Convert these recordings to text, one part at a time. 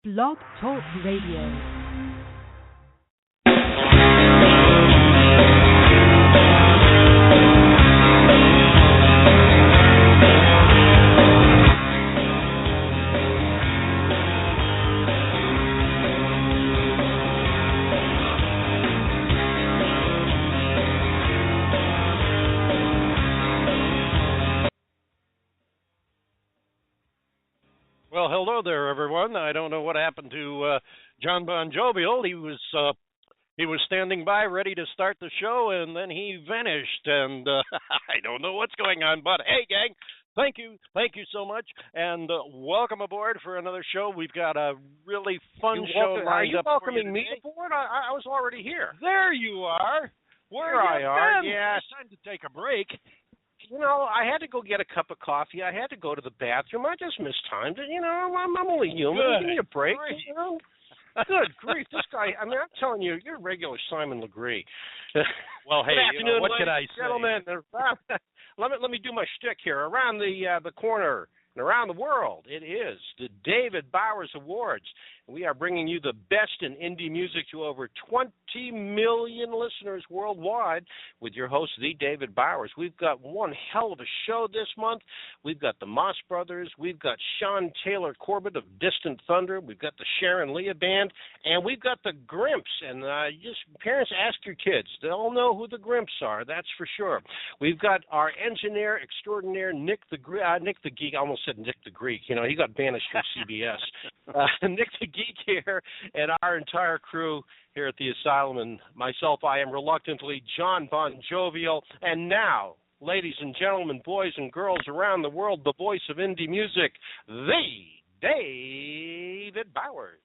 Blog Talk Radio. Well, hello there, everyone. I don't know what happened to John Bon Jovial. He was standing by, ready to start the show, and then he vanished. And I don't know what's going on. But hey, gang, thank you so much, and welcome aboard for another show. We've got a really fun show lined up. Are you welcoming me aboard? I was already here. There you are. Where I are. Been? Yeah, it's time to take a break. You know, I had to go get a cup of coffee. I had to go to the bathroom. I just mistimed it. You know, I'm only human. Good. Give me a break. Great. You know? Good grief. This guy, I mean, I'm telling you, you're regular Simon Legree. Well, hey, Good afternoon, what can I say? Gentlemen, let me do my shtick here. Around the corner and around the world, it is the David Bowers Awards. We are bringing you the best in indie music to over 20 million listeners worldwide with your host, the David Bowers. We've got one hell of a show this month. We've got the Moss Brothers. We've got Shaun Taylor-Corbett of Distant Thunder. We've got the Sharon Lia Band. And we've got the Grimps. And just parents, ask your kids. They'll know who the Grimps are, that's for sure. We've got our engineer extraordinaire, Nick the Geek. I almost said Nick the Greek. You know, he got banished from CBS. Nick the Geek here, and our entire crew here at the Asylum, and myself, I am reluctantly John Bon Jovial. And now, ladies and gentlemen, boys and girls around the world, the voice of indie music, the David Bowers.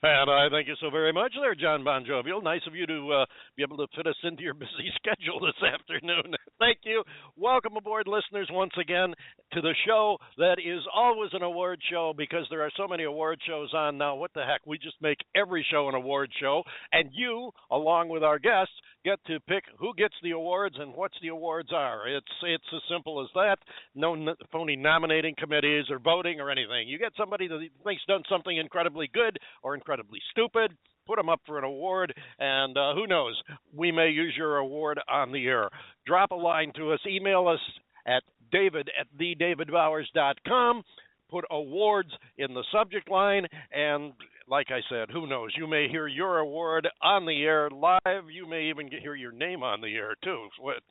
And I thank you so very much there, John Bon Jovial. Nice of you to be able to fit us into your busy schedule this afternoon. Thank you. Welcome aboard, listeners, once again to the show that is always an award show because there are so many award shows on now. What the heck? We just make every show an award show, and you, along with our guests, get to pick who gets the awards and what the awards are. It's as simple as that. No phony nominating committees or voting or anything. You get somebody that thinks done something incredibly good or incredibly stupid, put them up for an award, and who knows, we may use your award on the air. Drop a line to us. Email us at david@thedavidbowers.com. Put awards in the subject line, and like I said, who knows? You may hear your award on the air live. You may even hear your name on the air, too. What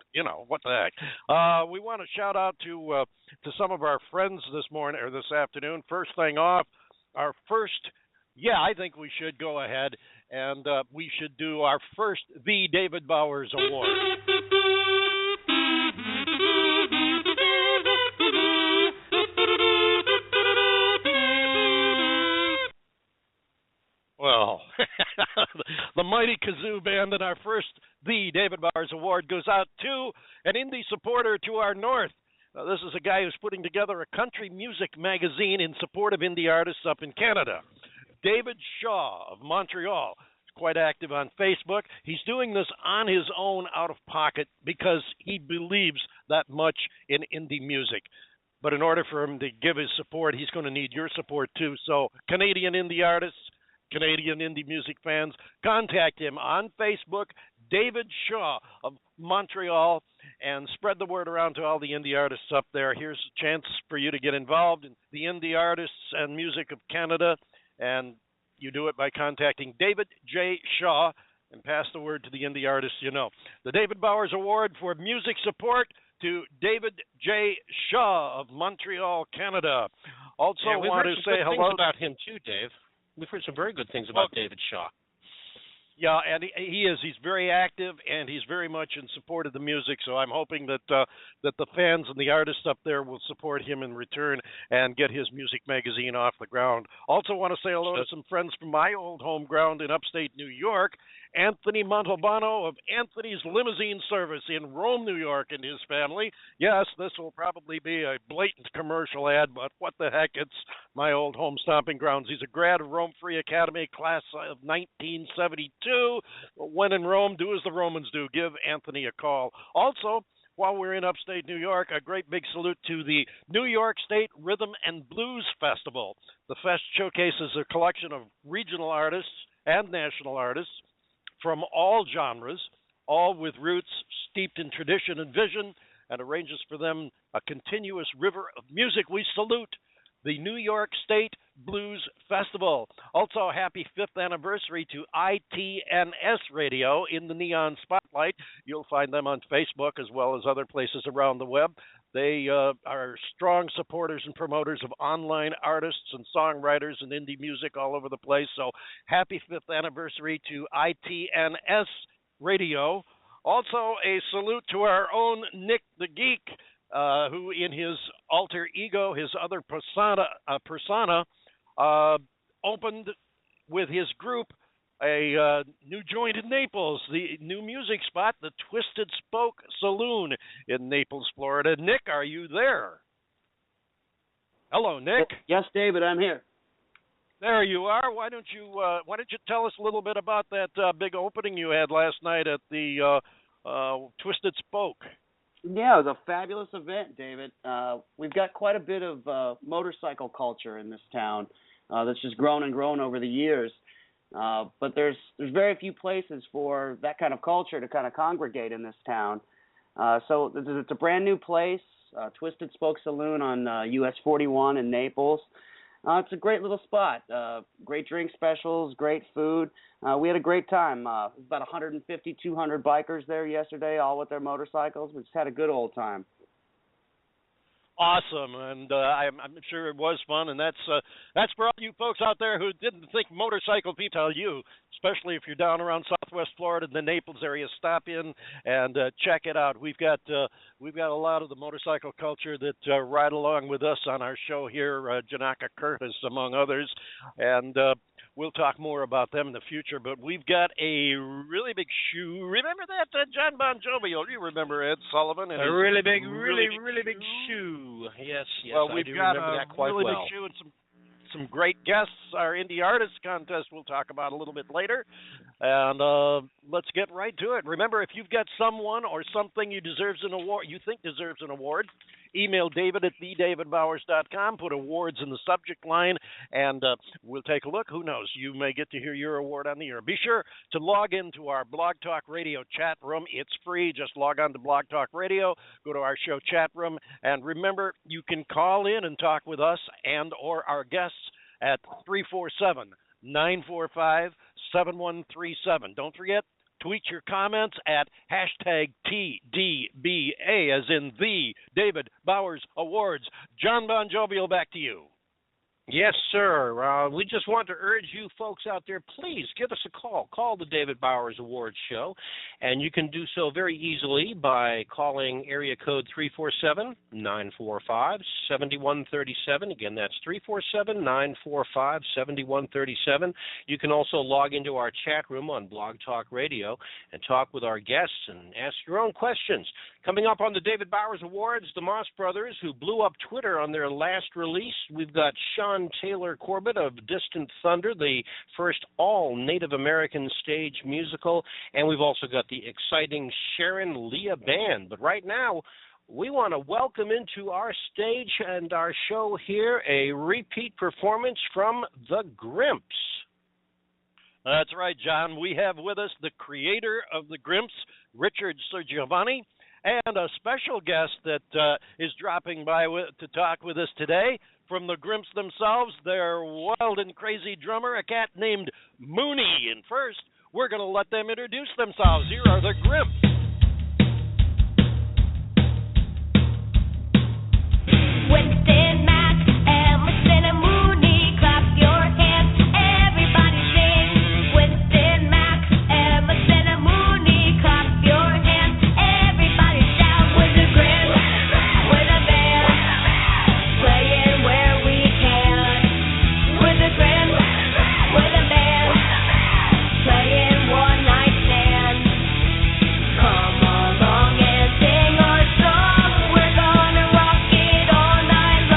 the heck? We want to shout out to some of our friends this morning or this afternoon. First thing off, I think we should go ahead and we should do our first The David Bowers Award. Well, the mighty kazoo band, and our first The David Bowers Award goes out to an indie supporter to our north. This is a guy who's putting together a country music magazine in support of indie artists up in Canada. David Shaw of Montreal is quite active on Facebook. He's doing this on his own out of pocket because he believes that much in indie music. But in order for him to give his support, he's going to need your support too. So Canadian indie artists, Canadian indie music fans, contact him on Facebook, David Shaw of Montreal, and spread the word around to all the indie artists up there. Here's a chance for you to get involved in the indie artists and music of Canada, and you do it by contacting David J. Shaw and pass the word to the indie artists you know. The David Bowers Award for Music Support to David J. Shaw of Montreal, Canada. Also want to say hello about him too, Dave. We've heard some very good things about David Shaw. Yeah, and he is. He's very active, and he's very much in support of the music. So I'm hoping that the fans and the artists up there will support him in return and get his music magazine off the ground. Also want to say hello to some friends from my old home ground in upstate New York. Anthony Montalbano of Anthony's Limousine Service in Rome, New York, and his family. Yes, this will probably be a blatant commercial ad, but what the heck, it's my old home stomping grounds. He's a grad of Rome Free Academy, class of 1972. When in Rome, do as the Romans do. Give Anthony a call. Also, while we're in upstate New York, a great big salute to the New York State Rhythm and Blues Festival. The fest showcases a collection of regional artists and national artists from all genres, all with roots steeped in tradition and vision, and arranges for them a continuous river of music. We salute the New York State Blues Festival. Also, happy 5th anniversary to ITNS Radio in the Neon Spotlight. You'll find them on Facebook as well as other places around the web. They are strong supporters and promoters of online artists and songwriters and indie music all over the place. So happy 5th anniversary to ITNS Radio. Also, a salute to our own Nick the Geek, who in his alter ego, his other persona, opened with his group a new joint in Naples, the new music spot, the Twisted Spoke Saloon in Naples, Florida. Nick, are you there? Hello, Nick. Yes, David, I'm here. There you are. Why don't you tell us a little bit about that big opening you had last night at the Twisted Spoke? Yeah, it was a fabulous event, David. We've got quite a bit of motorcycle culture in this town that's just grown and grown over the years. But there's very few places for that kind of culture to kind of congregate in this town. So it's a brand new place, Twisted Spoke Saloon on US 41 in Naples. It's a great little spot. Great drink specials, great food. We had a great time. About 150, 200 bikers there yesterday, all with their motorcycles. We just had a good old time. Awesome, and I'm sure it was fun, and that's for all you folks out there who didn't think motorcycle people. Tell you, especially if you're down around Southwest Florida, the Naples area, stop in and check it out. We've got a lot of the motorcycle culture that ride along with us on our show here, Janaka Curtis among others, and we'll talk more about them in the future. But we've got a really big shoe. Remember that John Bon Jovi? You remember Ed Sullivan? And a really big shoe. Yes, well, we've got remember that quite really well. Big shoe and some great guests. Our Indie Artist Contest we'll talk about a little bit later. And let's get right to it. Remember, if you've got someone or something you think deserves an award, email David at thedavidbowers.com, put awards in the subject line, and we'll take a look. Who knows? You may get to hear your award on the air. Be sure to log into our Blog Talk Radio chat room. It's free. Just log on to Blog Talk Radio, go to our show chat room, and remember, you can call in and talk with us and or our guests at 347-945-7137. Don't forget, tweet your comments at hashtag TDBA, as in the David Bowers Awards. John Bon Jovial, back to you. Yes, sir. We just want to urge you folks out there, please give us a call. Call the David Bowers Awards Show, and you can do so very easily by calling area code 347-945-7137. Again, that's 347-945-7137. You can also log into our chat room on Blog Talk Radio and talk with our guests and ask your own questions. Coming up on the David Bowers Awards, the Moss Brothers, who blew up Twitter on their last release. We've got Shaun Taylor-Corbett of Distant Thunder, the first all-Native American stage musical. And we've also got the exciting Sharon Lia Band. But right now, we want to welcome into our stage and our show here a repeat performance from the Grimps. That's right, John. We have with us the creator of the Grimps, Richard Sergiovanni, and a special guest that is dropping by to talk with us today from the Grimps themselves, their wild and crazy drummer, a cat named Mooney. And first, we're going to let them introduce themselves. Here are the Grimps. Winston, Matt, Emerson, and Mooney, clap your hands, everybody sing. Winston, Matt, Emerson, and Mooney, clap your hands, everybody shout. With the Grimps, with a band, playing where we can. With the Grimps, with a band, playing one night stand. Come along and sing our song. We're gonna rock it all night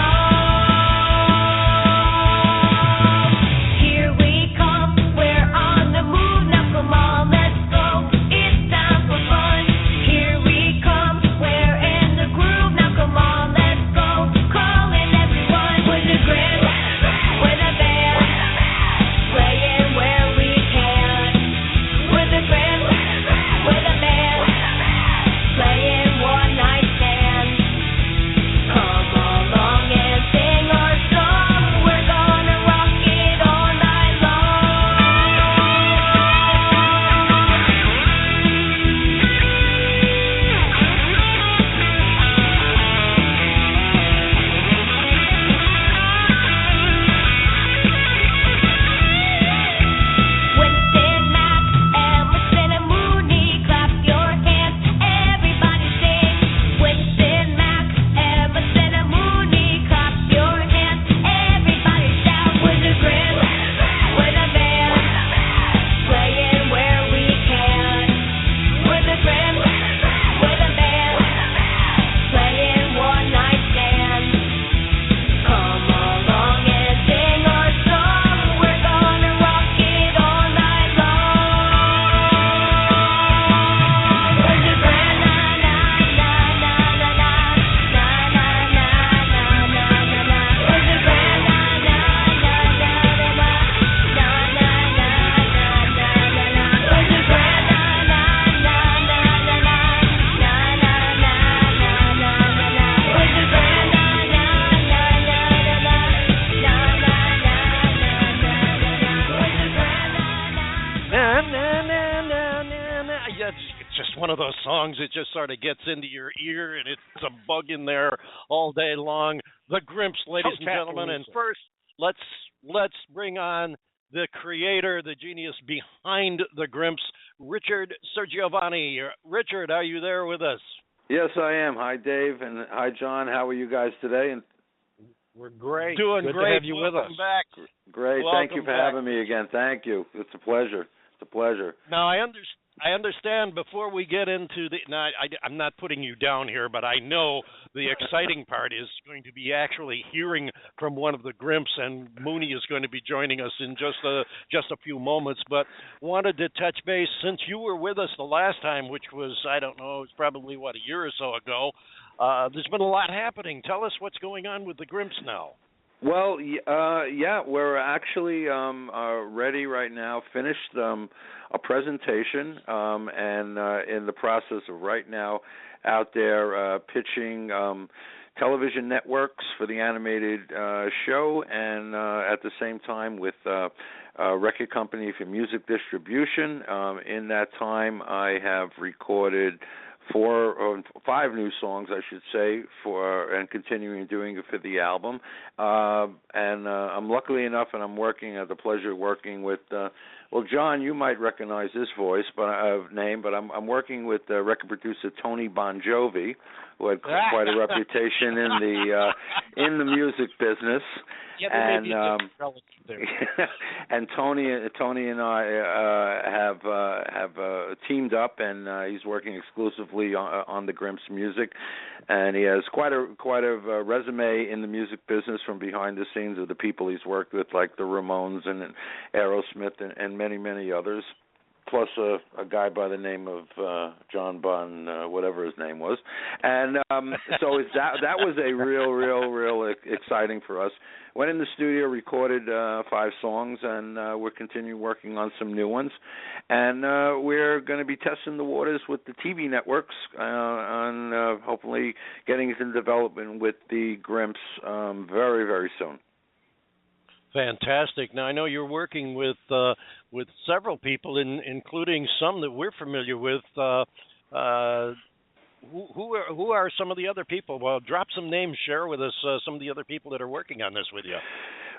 just one of those songs that just sort of gets into your ear, and it's a bug in there all day long. The Grimps, ladies and gentlemen. And first, let's bring on the creator, the genius behind the Grimps, Richard Sergiovanni. Richard, are you there with us? Yes, I am. Hi, Dave, and hi, John. How are you guys today? And we're great. Doing Good great. to have you with us. Welcome back. Great. Welcome Thank you for back. having me again. Thank you. It's a pleasure. It's a pleasure. Now, I understand before we get into the – now, I'm not putting you down here, but I know the exciting part is going to be actually hearing from one of the Grimps, and Mooney is going to be joining us in just a few moments. But wanted to touch base, since you were with us the last time, which was, I don't know, it was probably, a year or so ago. There's been a lot happening. Tell us what's going on with the Grimps now. Well, yeah, we're actually ready right now, finished a presentation, and in the process of right now out there pitching television networks for the animated show, and at the same time with a record company for music distribution. In that time, I have recorded 4 or 5 new songs, I should say, and continuing doing it for the album. And I'm luckily enough, and I'm had the pleasure of working with, John, you might recognize this voice, but I'm working with record producer Tony Bon Jovi, who had quite a reputation in the music business. Yeah, there may be a different relative there. And Tony and I have teamed up, and he's working exclusively on the Grimps music, and he has quite a resume in the music business from behind the scenes of the people he's worked with, like the Ramones and Aerosmith and many others. Plus a guy by the name of John Bon, whatever his name was, and so that was a real exciting for us. Went in the studio, recorded 5 songs, and we're continuing working on some new ones, and we're going to be testing the waters with the TV networks, and hopefully getting into development with the Grimps very soon. Fantastic. Now, I know you're working with several people, including some that we're familiar with. Who are some of the other people? Well, drop some names, share with us some of the other people that are working on this with you.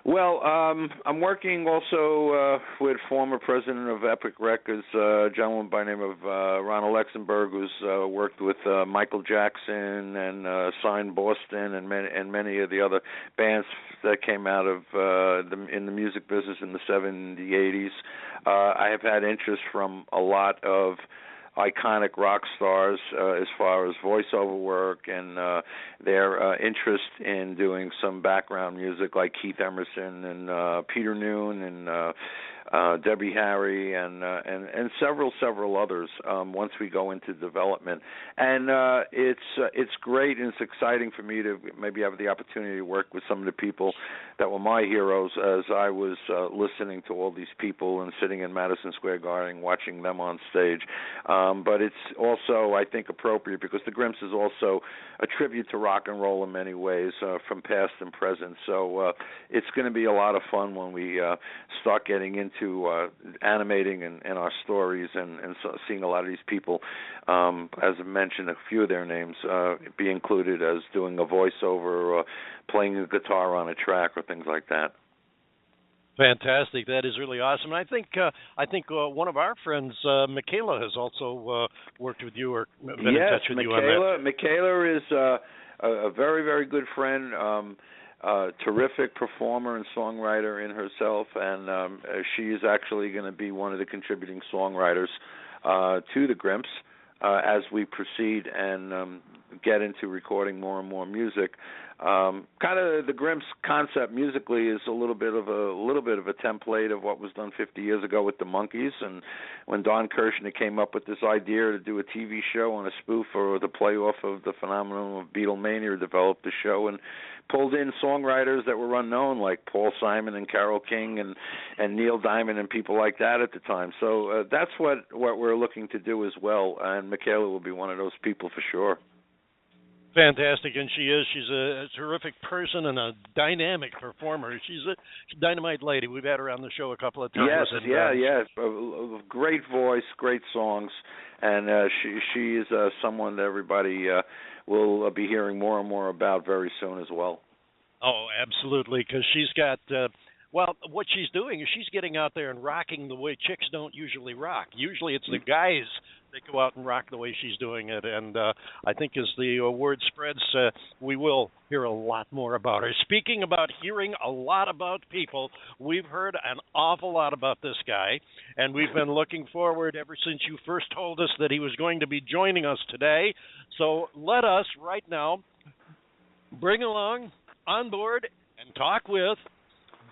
Well, I'm working also with former president of Epic Records, a gentleman by the name of Ronald Luxemburg, who's worked with Michael Jackson and signed Boston and many of the other bands that came out of in the music business in the 70s, 80s. I have had interest from a lot of iconic rock stars as far as voiceover work, and their interest in doing some background music, like Keith Emerson and Peter Noon and Debbie Harry and several others once we go into development. And it's great and it's exciting for me to maybe have the opportunity to work with some of the people that were my heroes as I was listening to all these people and sitting in Madison Square Garden watching them on stage. But it's also, I think, appropriate because the Grimps is also a tribute to rock and roll in many ways from past and present. So it's going to be a lot of fun when we start getting into animating and our stories and so seeing a lot of these people, as I mentioned, a few of their names, be included as doing a voiceover or playing a guitar on a track or things like that. Fantastic! That is really awesome. And I think one of our friends, Michaela, has also worked with you or been in touch with you on that. Michaela is a very good friend. Terrific performer and songwriter in herself, and she is actually going to be one of the contributing songwriters to the Grimps as we proceed and get into recording more and more music. Kind of the Grimps concept musically is a little bit of a template of what was done 50 years ago with the Monkees, and when Don Kirshner came up with this idea to do a TV show on a spoof or the playoff of the phenomenon of Beatlemania, developed the show and pulled in songwriters that were unknown like Paul Simon and Carole King and Neil Diamond and people like that at the time. So that's what we're looking to do as well, and Michaela will be one of those people for sure. Fantastic, and she is. She's a terrific person and a dynamic performer. She's a dynamite lady. We've had her on the show a couple of times. Yes, and, yeah. Great voice, great songs, and she is someone that everybody will be hearing more and more about very soon as well. Oh, absolutely, because she's got. Well, what she's doing is she's getting out there and rocking the way chicks don't usually rock. Usually it's the guys that go out and rock the way she's doing it. And I think as the word spreads, we will hear a lot more about her. Speaking about hearing a lot about people, we've heard an awful lot about this guy, and we've been looking forward ever since you first told us that he was going to be joining us today. So let us right now bring along on board and talk with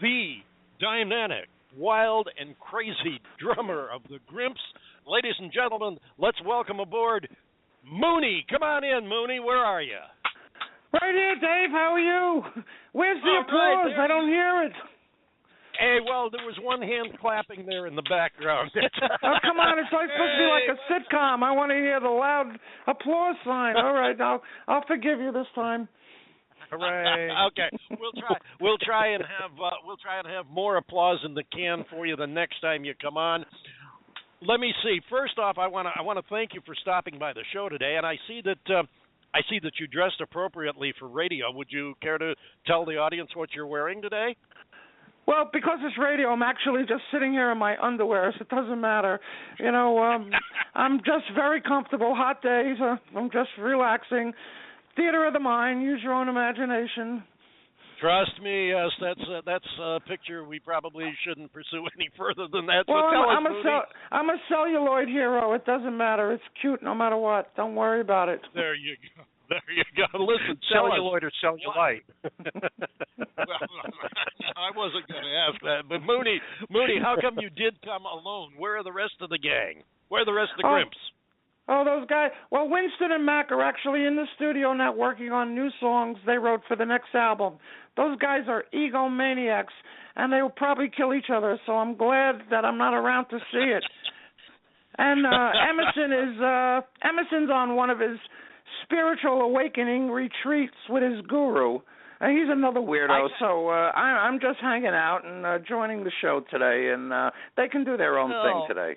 the dynamic, wild, and crazy drummer of the Grimps. Ladies and gentlemen, let's welcome aboard Mooney. Come on in, Mooney. Where are you? Right here, Dave. How are you? Where's the applause? I don't hear it. Hey, well, there was one hand clapping there in the background. Oh, come on. It's like supposed to be like a sitcom. I want to hear the loud applause sign. All right, I'll forgive you this time. Hooray! Okay, we'll try and have more applause in the can for you the next time you come on. Let me see. First off, I want to thank you for stopping by the show today, and I see that you dressed appropriately for radio. Would you care to tell the audience what you're wearing today? Well, because it's radio, I'm actually just sitting here in my underwear, so it doesn't matter. You know, I'm just very comfortable. Hot days, I'm just relaxing. Theater of the mind. Use your own imagination. Trust me, yes, that's a picture we probably shouldn't pursue any further than that. Well, so I'm a celluloid hero. It doesn't matter. It's cute no matter what. Don't worry about it. There you go. There you go. Listen, celluloid or cellulite? Well, I wasn't going to ask that, but Mooney, how come you did come alone? Where are the rest of the gang? Where are the rest of the Grimps? Oh, those guys. Well, Winston and Mac are actually in the studio now working on new songs they wrote for the next album. Those guys are egomaniacs, and they will probably kill each other, so I'm glad that I'm not around to see it. And Emerson's on one of his spiritual awakening retreats with his guru. He's another weirdo, so I'm just hanging out and joining the show today, and they can do their own thing today.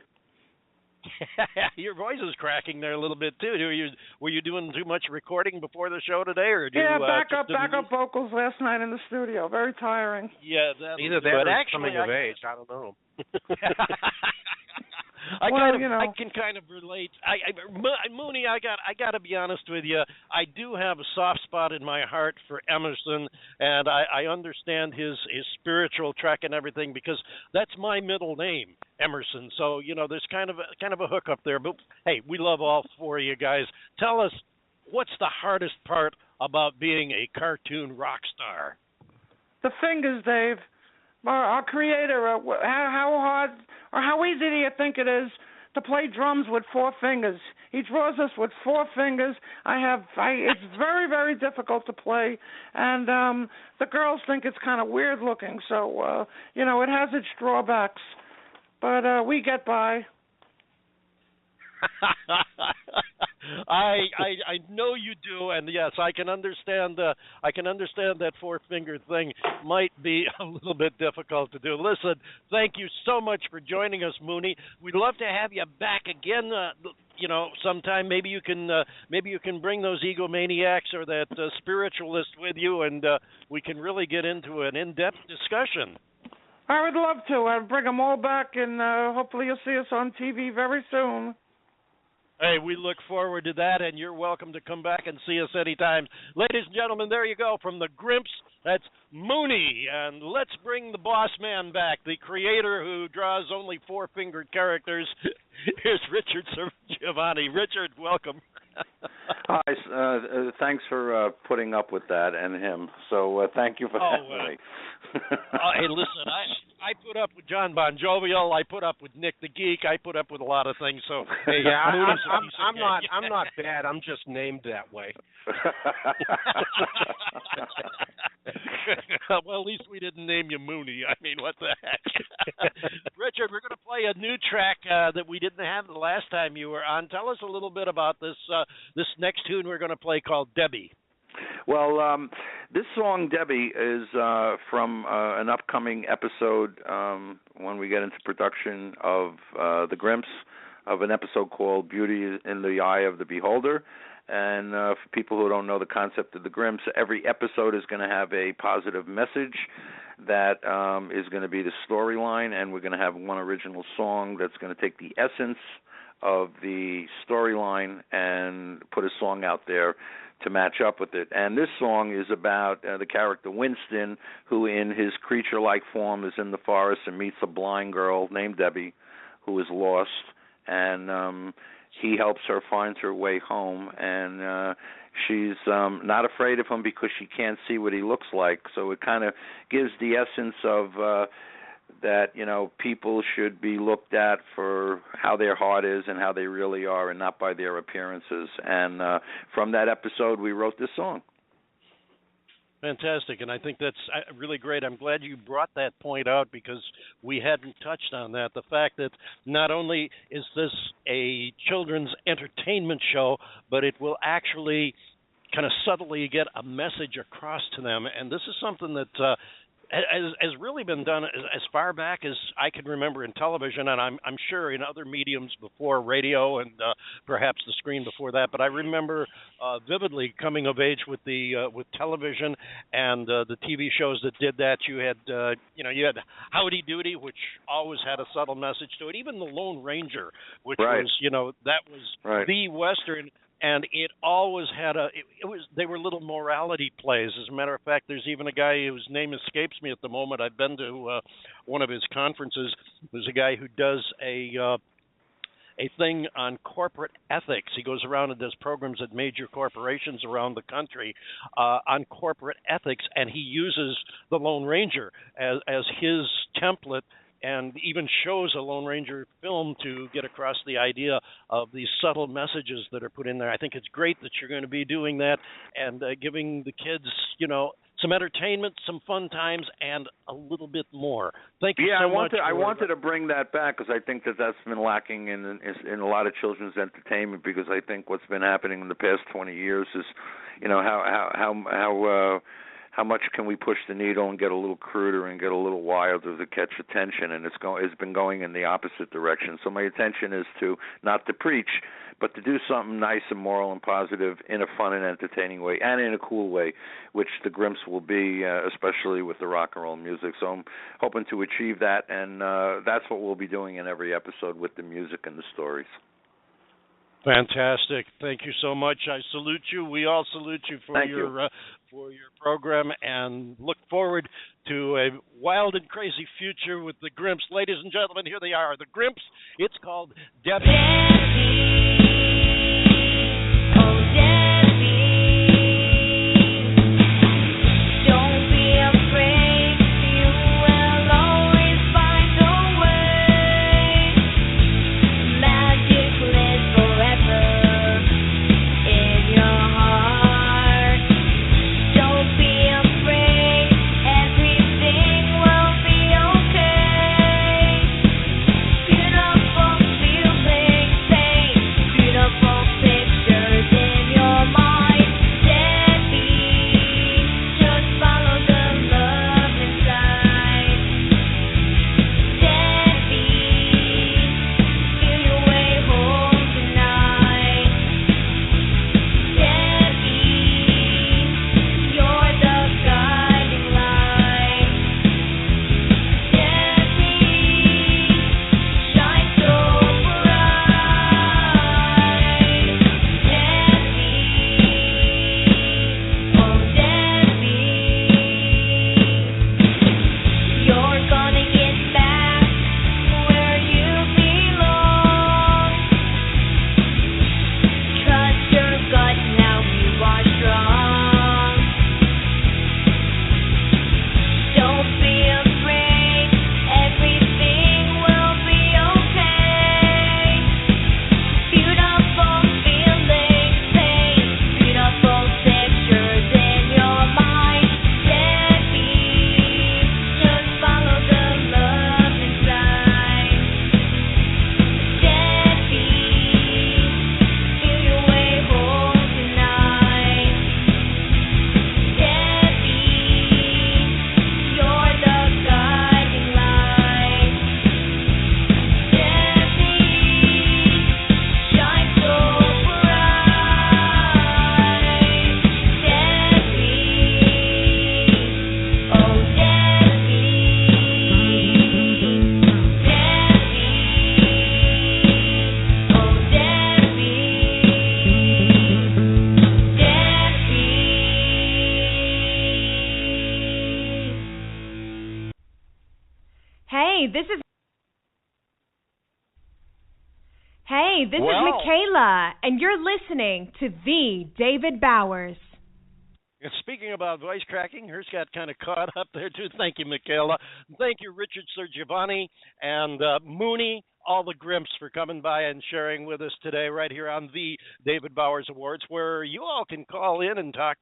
Your voice is cracking there a little bit too. Were you doing too much recording before the show today, or backup vocals last night in the studio? Very tiring. Yeah, that's either that or coming of age. I don't know. I can kind of relate. Mooney, I got to be honest with you. I do have a soft spot in my heart for Emerson, and I understand his spiritual trek and everything because that's my middle name, Emerson. So there's kind of a hookup there. But hey, we love all four of you guys. Tell us, what's the hardest part about being a cartoon rock star? The fingers, Dave. Our creator, how hard or how easy do you think it is to play drums with four fingers? He draws us with four fingers. It's very, very difficult to play, and the girls think it's kind of weird looking. So, it has its drawbacks, but we get by. I know you do, and yes, I can understand that four finger thing might be a little bit difficult to do. Listen, thank you so much for joining us, Mooney. We'd love to have you back again. Sometime maybe you can bring those egomaniacs or that spiritualist with you, and we can really get into an in-depth discussion. I would love to. I'd bring them all back, and hopefully you'll see us on TV very soon. Hey, we look forward to that, and you're welcome to come back and see us anytime. Ladies and gentlemen, there you go. From the Grimps, that's Mooney. And let's bring the boss man back, the creator who draws only four-fingered characters. Here's Richard Giovanni. Richard, welcome. Hi, thanks for putting up with that and him. So thank you for having me. Hey, listen, I put up with John Bon Jovial. I put up with Nick the Geek. I put up with a lot of things. So hey, I'm not bad. I'm just named that way. Well, at least we didn't name you Mooney. I mean, what the heck? Richard, we're going to play a new track that we didn't have the last time you were on. Tell us a little bit about this this next tune we're going to play called Debbie. Well, this song, Debbie, is from an upcoming episode when we get into production of the Grimps, of an episode called Beauty in the Eye of the Beholder. And for people who don't know the concept of the Grimps, every episode is going to have a positive message that is going to be the storyline, and we're going to have one original song that's going to take the essence of the storyline and put a song out there to match up with it. And this song is about the character Winston, who in his creature-like form is in the forest and meets a blind girl named Debbie who is lost, and he helps her find her way home, and she's not afraid of him because she can't see what he looks like. So it kind of gives the essence of that, you know, people should be looked at for how their heart is and how they really are, and not by their appearances. And from that episode, we wrote this song. Fantastic, and I think that's really great. I'm glad you brought that point out because we hadn't touched on that. The fact that not only is this a children's entertainment show, but it will actually kind of subtly get a message across to them. And this is something that has really been done as far back as I can remember in television, and I'm sure in other mediums before radio and perhaps the screen before that. But I remember vividly coming of age with with television and the TV shows that did that. You had you had Howdy Doody, which always had a subtle message to it. Even the Lone Ranger, which right. was that was right. the Western. And it always had they were little morality plays. As a matter of fact, there's even a guy whose name escapes me at the moment. I've been to one of his conferences. There's a guy who does a thing on corporate ethics. He goes around and does programs at major corporations around the country on corporate ethics, and he uses the Lone Ranger as his template, and even shows a Lone Ranger film to get across the idea of these subtle messages that are put in there. I think it's great that you're going to be doing that and giving the kids, some entertainment, some fun times, and a little bit more. Thank you so much. I wanted to bring that back because I think that's been lacking in a lot of children's entertainment, because I think what's been happening in the past 20 years is, how much can we push the needle and get a little cruder and get a little wilder to catch attention? And it's been going in the opposite direction. So my intention is not to preach, but to do something nice and moral and positive in a fun and entertaining way and in a cool way, which the Grimps will be, especially with the rock and roll music. So I'm hoping to achieve that, and that's what we'll be doing in every episode with the music and the stories. Fantastic. Thank you so much. I salute you. We all salute you for your program, and look forward to a wild and crazy future with the Grimps. Ladies and gentlemen, here they are, the Grimps. It's called Debbie. Beautiful This is Michaela, and you're listening to The David Bowers. Speaking about voice cracking, hers got kind of caught up there, too. Thank you, Michaela. Thank you, Richard Sir Giovanni and Mooney, all the Grimps, for coming by and sharing with us today right here on the David Bowers Awards, where you all can call in and talk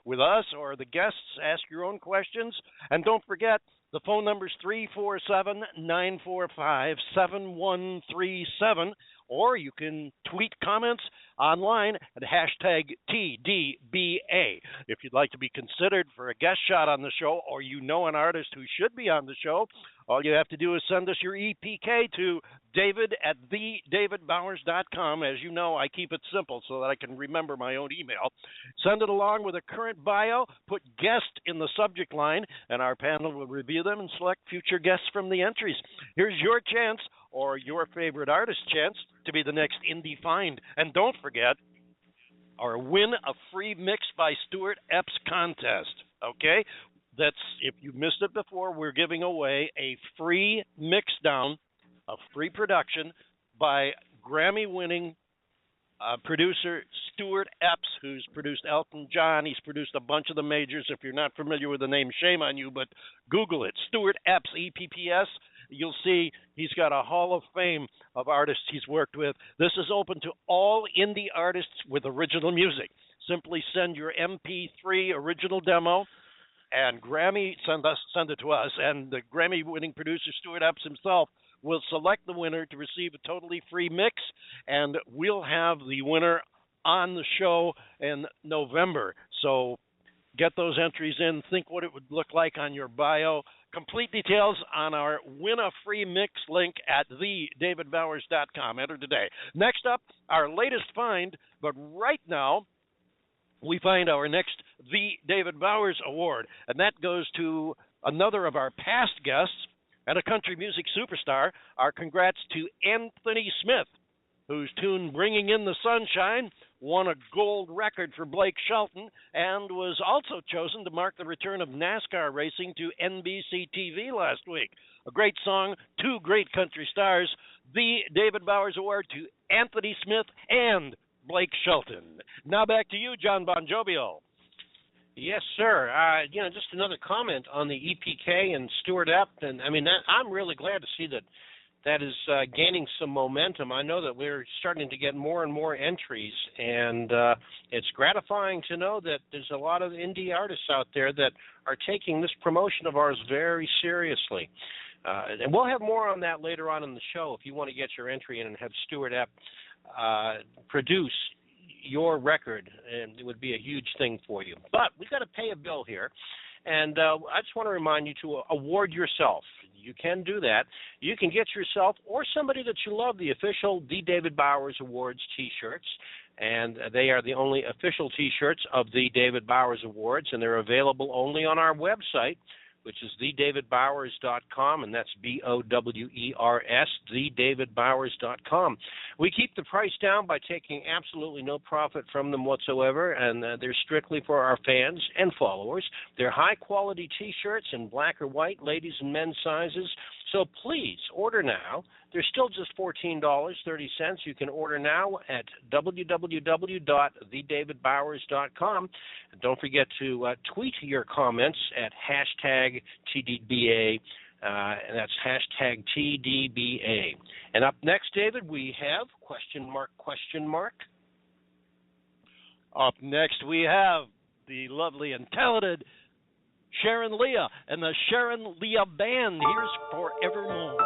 with us or the guests, ask your own questions. And don't forget, the phone number is 347-945-7137, or you can tweet comments online at hashtag TDBA. If you'd like to be considered for a guest shot on the show, or you know an artist who should be on the show, all you have to do is send us your EPK to david@thedavidbowers.com. As you know, I keep it simple so that I can remember my own email. Send it along with a current bio, put guest in the subject line, and our panel will review them and select future guests from the entries. Here's your chance, or your favorite artist's chance, to be the next Indie Find. And don't forget our Win a Free Mix by Stuart Epps contest, okay? That's, if you missed it before, we're giving away a free mix down, a free production by Grammy-winning producer Stuart Epps, who's produced Elton John. He's produced a bunch of the majors. If you're not familiar with the name, shame on you, but Google it. Stuart Epps, E-P-P-S. You'll see he's got a hall of fame of artists he's worked with. This is open to all indie artists with original music. Simply send your MP3 original demo, and send it to us, and the Grammy-winning producer Stuart Epps himself will select the winner to receive a totally free mix, and we'll have the winner on the show in November. So get those entries in. Think what it would look like on your bio. Complete details on our Win a Free Mix link at thedavidbowers.com. Enter today. Next up, our latest find, but right now, we find our next The David Bowers Award, and that goes to another of our past guests and a country music superstar. Our congrats to Anthony Smith, whose tune Bringing in the Sunshine won a gold record for Blake Shelton and was also chosen to mark the return of NASCAR racing to NBC TV last week. A great song, two great country stars. The David Bowers Award to Anthony Smith and Blake Shelton. Now back to you, John Bon Jovial. Yes, sir. Just another comment on the EPK and Stuart Epps, and I'm really glad to see that is gaining some momentum. I know that we're starting to get more and more entries, and it's gratifying to know that there's a lot of indie artists out there that are taking this promotion of ours very seriously. And we'll have more on that later on in the show if you want to get your entry in and have Stuart Epps produce your record, and it would be a huge thing for you. But we've got to pay a bill here, and I just want to remind you to award yourself. You can do that. You can get yourself or somebody that you love the official The David Bowers Awards T-shirts, and they are the only official T-shirts of The David Bowers Awards, and they're available only on our website, which is thedavidbowers.com, and that's BOWERS, thedavidbowers.com. We keep the price down by taking absolutely no profit from them whatsoever, and they're strictly for our fans and followers. They're high-quality T-shirts in black or white, ladies and men's sizes, so please order now. They're still just $14.30. You can order now at www.thedavidbowers.com. And don't forget to tweet your comments at hashtag TDBA, and that's hashtag TDBA. And up next, David, we have question mark. Up next, we have the lovely and talented Sharon Lia and the Sharon Lia Band. Here's Forevermore.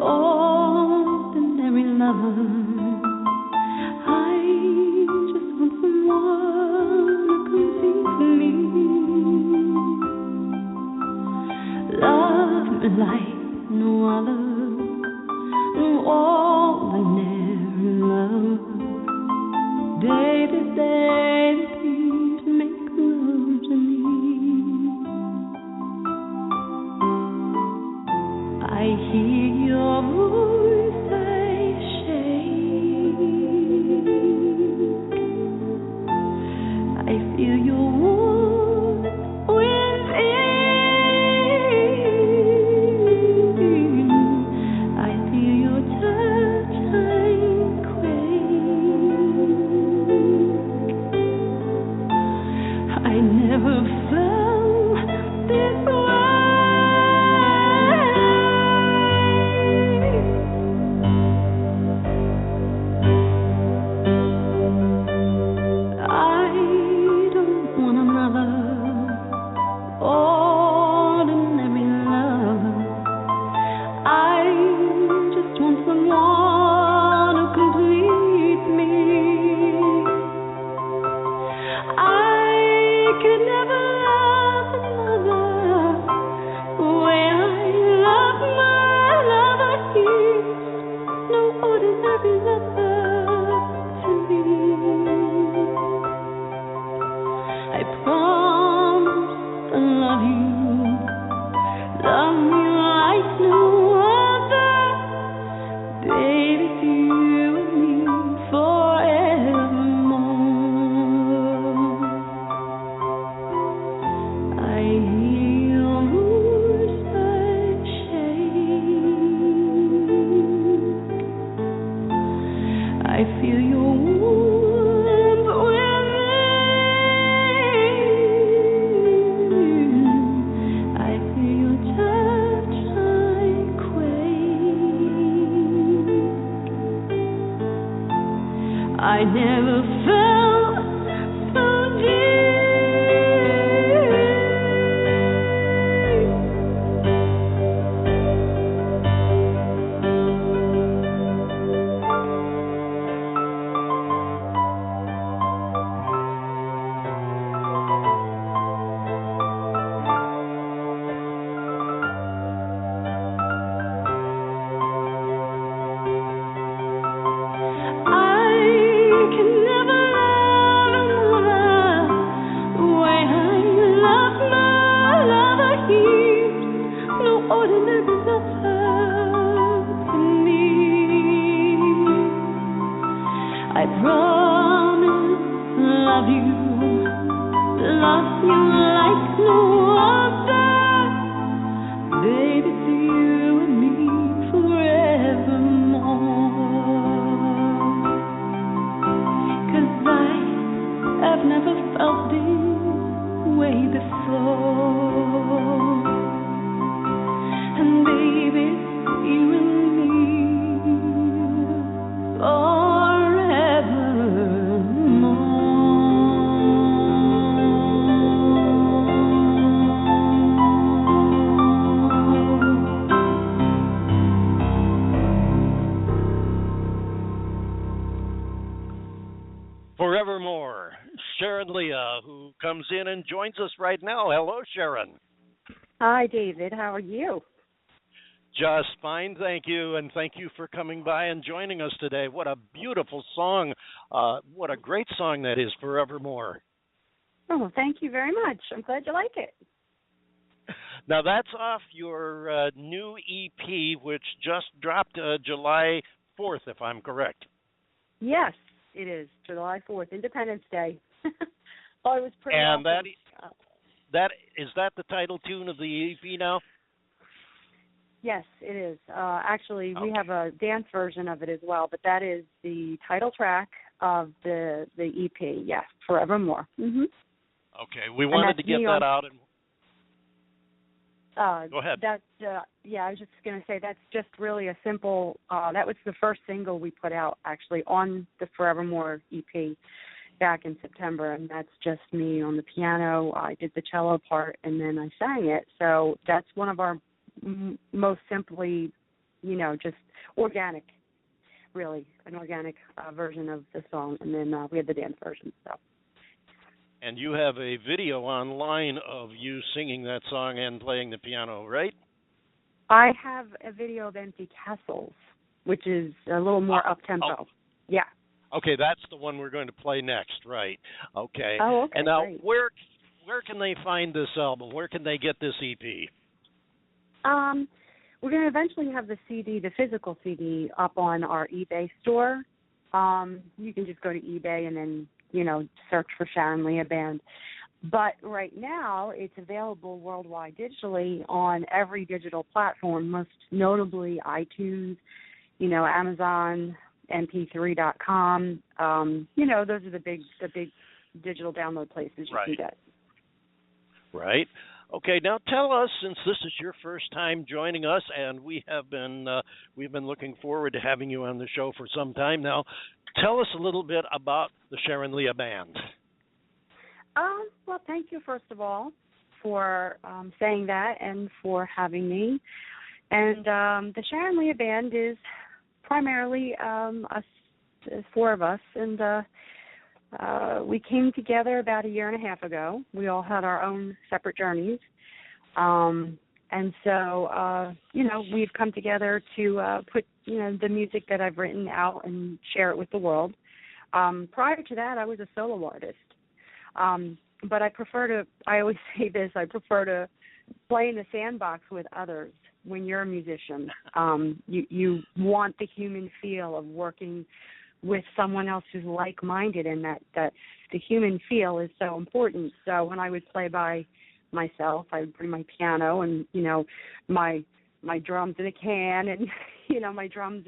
Ordinary lover, I just want someone to complete me. Love me like no other, no ordinary love. Baby, baby, please make love to me. I hear your voice, I shake. I feel your warmth within. I feel your touch, I quake. I never felt this way. I don't want another ordinary love. I just want someone who complete me. I could never love another way I love my lover. He's no ordinary lover to me. I promise to love you like no other, baby, to you and me forevermore. I hear your voice, I shake. I feel your warmth within. I feel your touch, I quake. I never felt so deep. I can never love another way I love my lover. He's no ordinary lover to me. I promise to love you like no other, baby, to you and me forevermore. 'Cause I've never felt this way before. And baby, you and me forevermore. Forevermore, Sharon Lia, who comes in and joins us right now. Hello, Sharon. Hi, David. How are you? Just fine, thank you, and thank you for coming by and joining us today. What a beautiful song. What a great song that is, Forevermore. Oh, thank you very much. I'm glad you like it. Now, that's off your new EP, which just dropped July 4th, if I'm correct. Yes, it is. July 4th, Independence Day. Well, it was pretty And awesome. is that the title tune of the EP now? Yes, it is. Actually, we Okay. have a dance version of it as well, but that is the title track of the EP. Yes, Forevermore. Mm-hmm. Okay, we wanted to get that out. And go ahead. Yeah, I was just going to say that's just really a simple. That was the first single we put out actually on the Forevermore EP back in September, and that's just me on the piano. I did the cello part, and then I sang it. So that's one of our most simply, just organic, really, an organic version of the song, and then we had the dance version. So. And you have a video online of you singing that song and playing the piano, right? I have a video of Empty Castles, which is a little more up-tempo. Oh. Yeah. Okay, that's the one we're going to play next, right? Okay. Oh, okay. And now, great. where can they find this album? Where can they get this EP? we're going to eventually have the CD, the physical CD, up on our eBay store. You can just go to eBay and then, search for Sharon Lia Band. But right now, it's available worldwide digitally on every digital platform, most notably iTunes, Amazon, mp3.com. Those are the big digital download places you can get. Right. Okay, now tell us, since this is your first time joining us, and we've been looking forward to having you on the show for some time now. Tell us a little bit about the Sharon Lia Band. Well, thank you, first of all, for saying that and for having me. And the Sharon Lia Band is primarily us, 4 of us, and we came together about a year and a half ago. We all had our own separate journeys. And so, we've come together to put, the music that I've written out and share it with the world. Prior to that, I was a solo artist. But I always say this, I prefer to play in the sandbox with others. When you're a musician, you want the human feel of working with someone else who's like-minded, and that the human feel is so important. So when I would play by myself, I would bring my piano and, my drums in a can and, my drums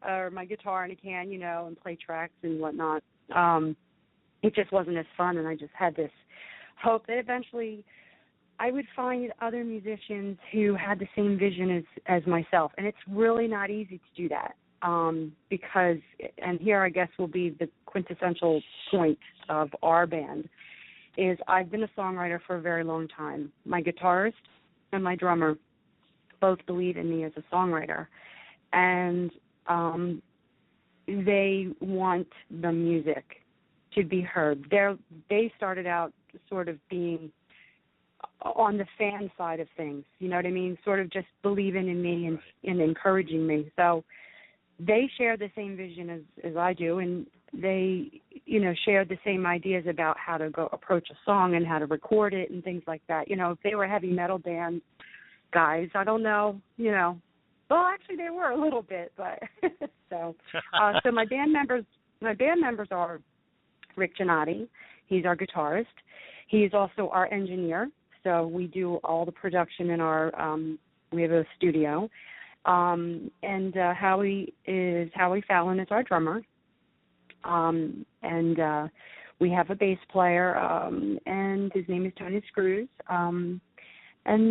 or my guitar in a can, and play tracks and whatnot. It just wasn't as fun, and I just had this hope that eventually I would find other musicians who had the same vision as myself, and it's really not easy to do that. Because, and here I guess will be the quintessential point of our band, is I've been a songwriter for a very long time. My guitarist and my drummer both believe in me as a songwriter, and they want the music to be heard. They started out sort of being on the fan side of things, you know what I mean, sort of just believing in me and encouraging me. So they share the same vision as I do, and they, share the same ideas about how to go approach a song and how to record it and things like that. If they were heavy metal band guys, I don't know, well, actually they were a little bit, but so my band members are Rick Gennady. He's our guitarist. He's also our engineer. So we do all the production in we have a studio. And Howie Fallon is our drummer. And we have a bass player, and his name is Tony Screws. And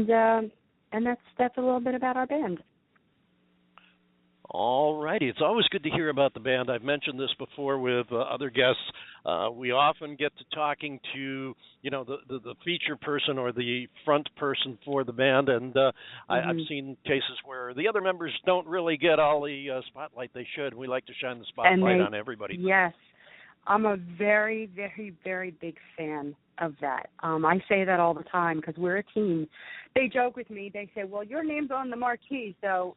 that's a little bit about our band. All righty. It's always good to hear about the band. I've mentioned this before with other guests. We often get to talking to, the feature person or the front person for the band, and I've seen cases where the other members don't really get all the spotlight they should. We like to shine the spotlight on everybody. Yes. I'm a very, very, very big fan of that. I say that all the time because we're a team. They joke with me. They say, well, your name's on the marquee, so,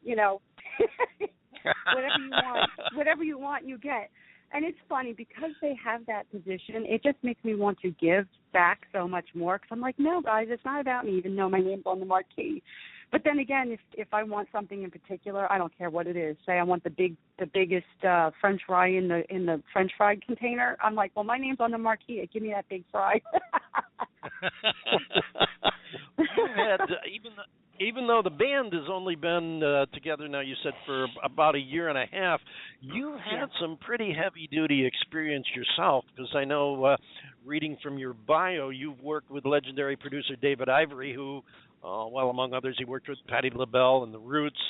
whatever you want, you get. And it's funny because they have that position. It just makes me want to give back so much more because I'm like, no, guys, it's not about me, even though my name's on the marquee. But then again, if I want something in particular, I don't care what it is. Say I want the biggest French fry in the French fry container. I'm like, well, my name's on the marquee. Give me that big fry. Even though the band has only been together now, you said for about a year and a half, you've had some pretty heavy-duty experience yourself, because I know, reading from your bio, you've worked with legendary producer David Ivory, who, among others, he worked with Patti LaBelle and the Roots,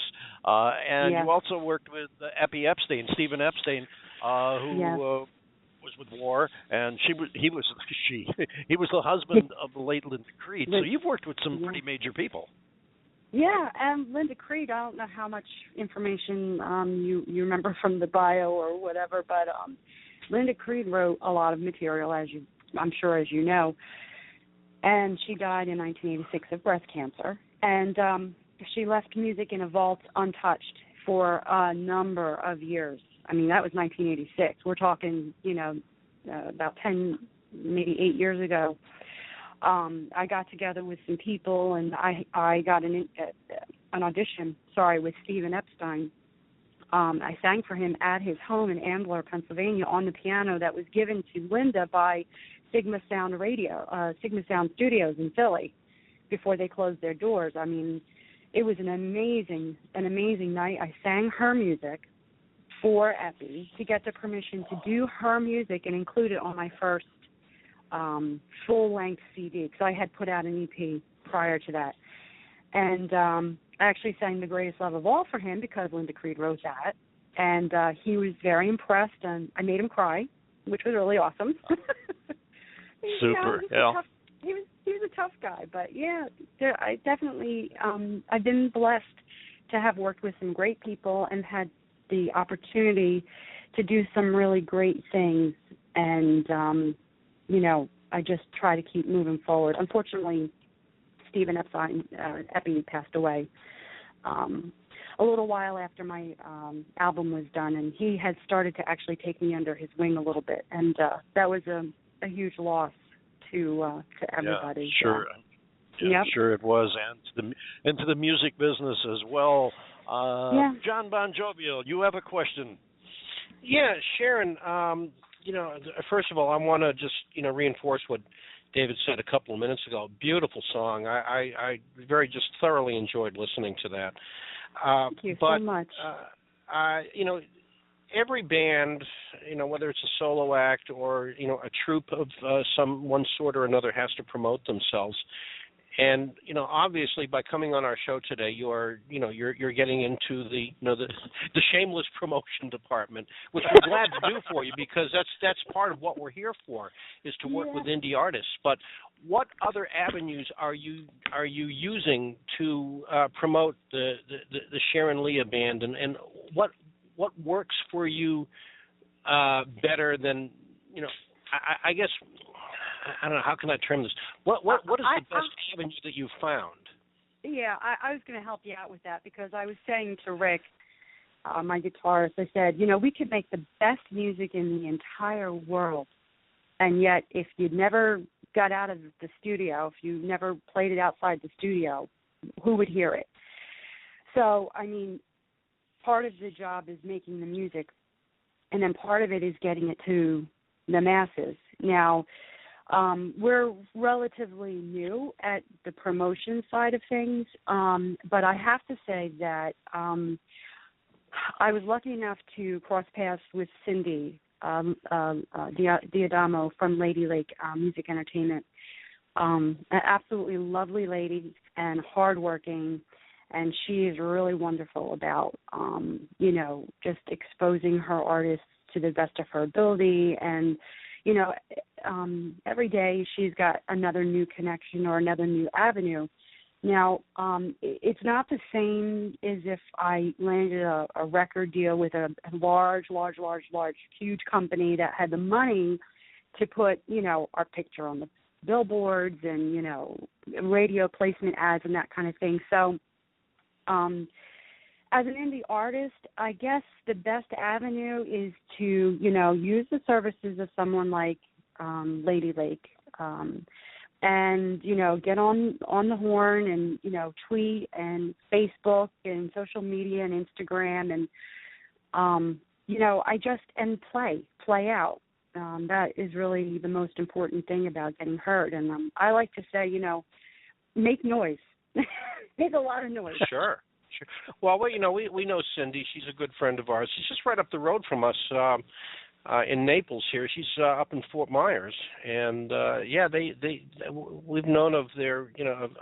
and you also worked with Stephen Epstein, who was with War, and he was the husband of the late Linda Creed. So you've worked with some pretty major people. Yeah, and Linda Creed, I don't know how much information you remember from the bio or whatever, but Linda Creed wrote a lot of material, I'm sure as you know, and she died in 1986 of breast cancer, and she left music in a vault untouched for a number of years. I mean, that was 1986. We're talking, about 10, maybe 8 years ago. I got together with some people, and I got an audition, with Stephen Epstein. I sang for him at his home in Ambler, Pennsylvania, on the piano that was given to Linda by Sigma Sound Studios in Philly before they closed their doors. I mean, it was an amazing night. I sang her music for Epi to get the permission to do her music and include it on my first full-length CD, because I had put out an EP prior to that. And I actually sang The Greatest Love of All for him because Linda Creed wrote that. And he was very impressed, and I made him cry, which was really awesome. Super, He was a tough guy, but I definitely I've been blessed to have worked with some great people and had the opportunity to do some really great things, and I just try to keep moving forward. Unfortunately, Stephen Epi passed away a little while after my album was done, and he had started to actually take me under his wing a little bit, and that was a huge loss to everybody. Yeah, sure. Yeah, sure it was, and to the music business as well. John Bon Jovial, you have a question? Yeah, Sharon. First of all, I want to just reinforce what David said a couple of minutes ago. Beautiful song. I just thoroughly enjoyed listening to that. Thank you so much. Every band, whether it's a solo act or a troupe of one sort or another, has to promote themselves. And obviously, by coming on our show today, you're getting into the shameless promotion department, which we're glad to do for you, because that's part of what we're here for, is to work with indie artists. But what other avenues are you using to promote the Sharon Lia Band, and what works for you better than I guess. I don't know, how can I term this? What is the best avenue that you've found? Yeah, I was going to help you out with that, because I was saying to Rick, my guitarist, I said, we could make the best music in the entire world, and yet if you never got out of the studio, if you never played it outside the studio, who would hear it? So, I mean, part of the job is making the music, and then part of it is getting it to the masses. Now, we're relatively new at the promotion side of things, but I have to say that I was lucky enough to cross paths with Cindy Diadamo from Lady Lake Music Entertainment. An absolutely lovely lady and hardworking, and she is really wonderful about, just exposing her artists to the best of her ability, and every day she's got another new connection or another new avenue. Now, it's not the same as if I landed a record deal with a large, huge company that had the money to put, our picture on the billboards and, radio placement ads and that kind of thing. So, as an indie artist, I guess the best avenue is to, use the services of someone like Lady Lake, and, get on the horn and, tweet and Facebook and social media and Instagram and, and play out. That is really the most important thing about getting heard. And I like to say, make noise. Make a lot of noise. Sure. Well, we know Cindy. She's a good friend of ours. She's just right up the road from us in Naples here. She's up in Fort Myers, and we've known of their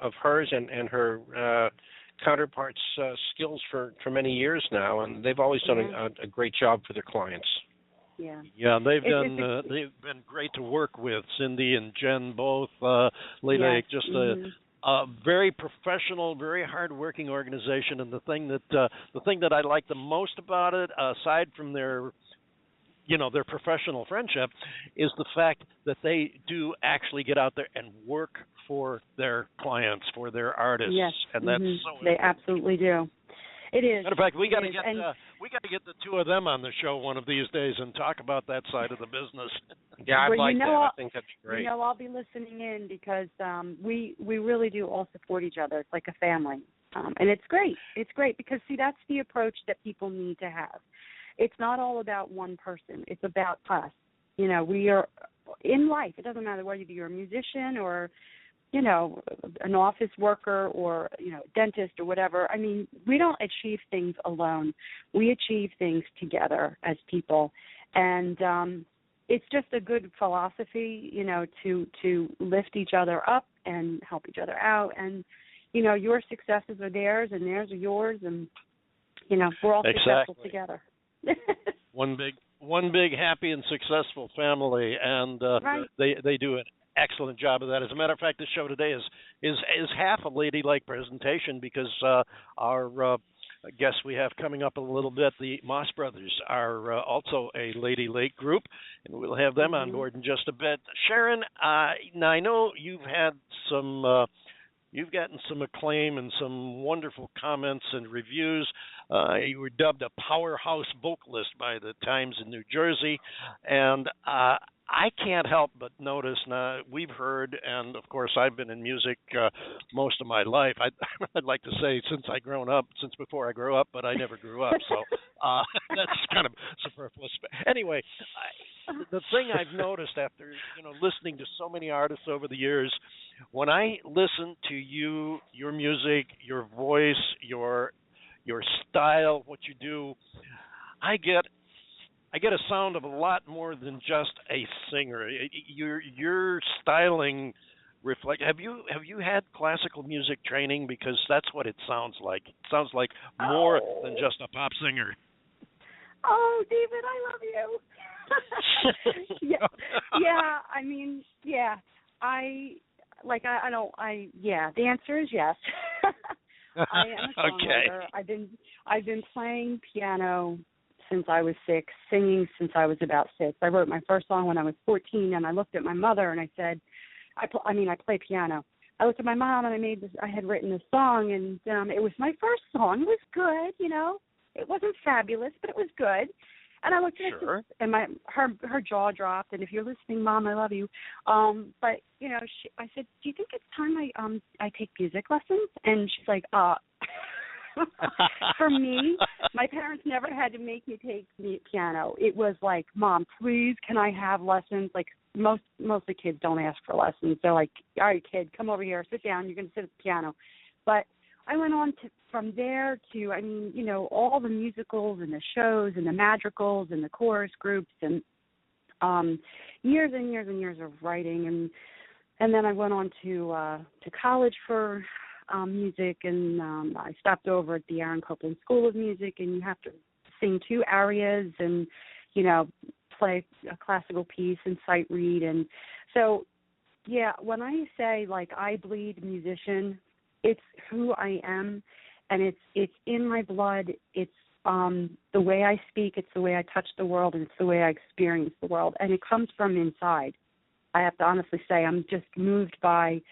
of hers and her counterparts' skills for many years now, and they've always done a great job for their clients. Yeah. Yeah, they've been great to work with, Cindy and Jen both. Lake, just a very professional, very hard-working organization, and the thing that I like the most about it, aside from their professional friendship, is the fact that they do actually get out there and work for their clients, for their artists. Yes, and that's so they absolutely do. It is. Matter of fact, we got to get the two of them on the show one of these days and talk about that side of the business. Yeah, I'd like that. I think that'd be great. I'll be listening in, because we really do all support each other. It's like a family. And it's great. It's great because, see, that's the approach that people need to have. It's not all about one person. It's about us. You know, we are in life. It doesn't matter whether you're a musician or, you know, an office worker or, you know, a dentist or whatever. I mean, we don't achieve things alone. We achieve things together as people. And it's just a good philosophy, you know, to lift each other up and help each other out. And, you know, your successes are theirs and theirs are yours. And, you know, we're all successful together. One big happy and successful family, and right. they do an excellent job of that. As a matter of fact, this show today is half a ladylike presentation because our guests we have coming up in a little bit, the Moss Brothers, are also a ladylake group, and we'll have them on board in just a bit. Sharon, now I know you've had some. You've gotten some acclaim and some wonderful comments and reviews. You were dubbed a powerhouse vocalist by the Times in New Jersey. And I can't help but notice, now we've heard, and of course I've been in music most of my life. I'd like to say since before I grew up, but I never grew up. So that's kind of superfluous. Anyway, the thing I've noticed after listening to so many artists over the years, when I listen to you, your music, your voice, your style, what you do, I get a sound of a lot more than just a singer. Your styling reflect. Have you had classical music training? Because that's what it sounds like. It sounds like more than just a pop singer. Oh, David, I love you. Yeah. I mean, yeah. The answer is yes. I am a songwriter. Okay. I've been playing piano since I was 6, singing since I was about 6. I wrote my first song when I was 14, and I looked at my mother and I said, I play piano. I looked at my mom and I had written this song, and it was my first song. It was good, you know. It wasn't fabulous, but it was good. And I looked at it, and her jaw dropped. And if you're listening, Mom, I love you. But I said, "Do you think it's time I take music lessons?" And she's like, For me, my parents never had to make me take piano. It was like, "Mom, please, can I have lessons?" Like most of the kids don't ask for lessons. They're like, "All right, kid, come over here, sit down. You're going to sit at the piano." But I went on from there to, all the musicals and the shows and the madrigals and the chorus groups and years and years and years of writing. And then I went on to college for music, and I stopped over at the Aaron Copland School of Music, and you have to sing 2 arias and, play a classical piece and sight read. And so, yeah, when I say, I bleed musician, it's who I am, and it's in my blood. It's the way I speak. It's the way I touch the world, and it's the way I experience the world. And it comes from inside. I have to honestly say I'm just moved by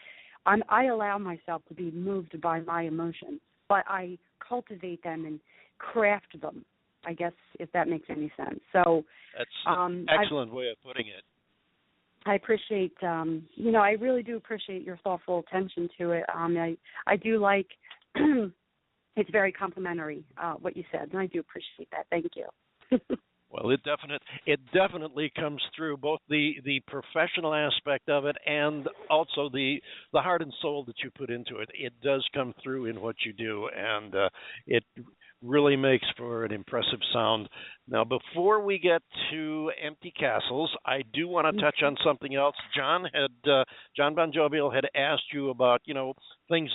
I allow myself to be moved by my emotions, but I cultivate them and craft them, I guess, if that makes any sense. So that's an excellent way of putting it. I appreciate, I really do appreciate your thoughtful attention to it. I do like, it's very complimentary, what you said, and I do appreciate that. Thank you. Well, it definitely comes through, both the professional aspect of it and also the heart and soul that you put into it. It does come through in what you do, and it really makes for an impressive sound. Now, before we get to Empty Castles, I do want to touch on something else. John Bon Jovial had asked you about, things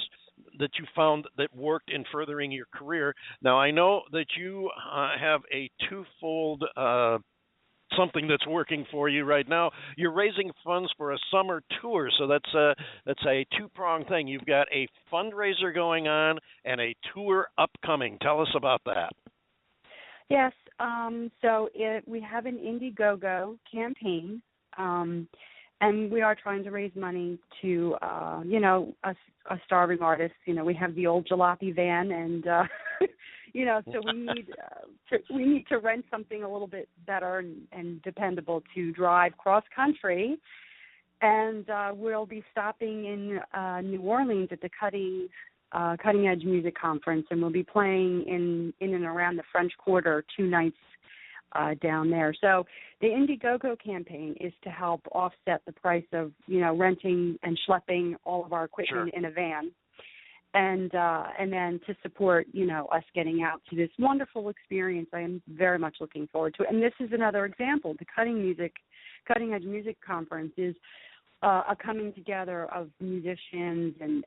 that you found that worked in furthering your career. Now, I know that you have a twofold something that's working for you right now. You're raising funds for a summer tour, so that's a two-pronged thing. You've got a fundraiser going on and a tour upcoming. Tell us about that. Yes, so we have an Indiegogo campaign, and we are trying to raise money to, a starving artist. We have the old jalopy van, and so we need to rent something a little bit better and dependable to drive cross country. And we'll be stopping in New Orleans at the Cutting Cutting Edge Music Conference, and we'll be playing in and around the French Quarter 2 nights down there. So the Indiegogo campaign is to help offset the price of, renting and schlepping all of our equipment in a van. And then to support, us getting out to this wonderful experience I am very much looking forward to. And this is another example. The Cutting Edge Music Conference is a coming together of musicians and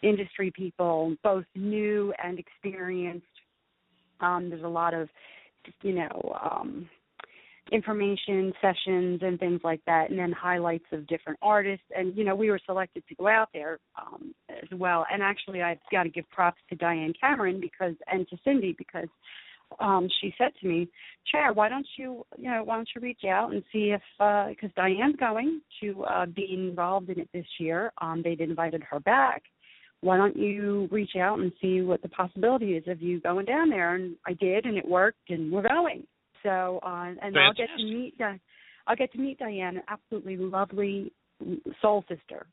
industry people, both new and experienced. There's a lot of, information sessions and things like that, and then highlights of different artists. And, we were selected to go out there as well. And actually, I've got to give props to Diane Cameron and to Cindy because she said to me, Chair, why don't you reach out and see if, because Diane's going to be involved in it this year. They'd invited her back. Why don't you reach out and see what the possibility is of you going down there? And I did, and it worked, and we're going. So, and Fantastic. I'll get to meet Diane, an absolutely lovely soul sister.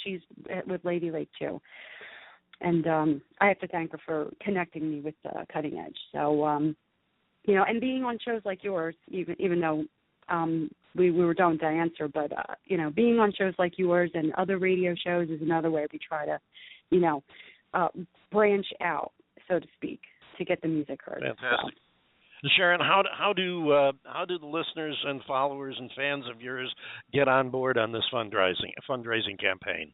She's with Lady Lake too, and I have to thank her for connecting me with Cutting Edge. So, and being on shows like yours, even though we don't answer, but being on shows like yours and other radio shows is another way we try to, branch out, so to speak, to get the music heard. Fantastic. So. Sharon, how do the listeners and followers and fans of yours get on board on this fundraising campaign?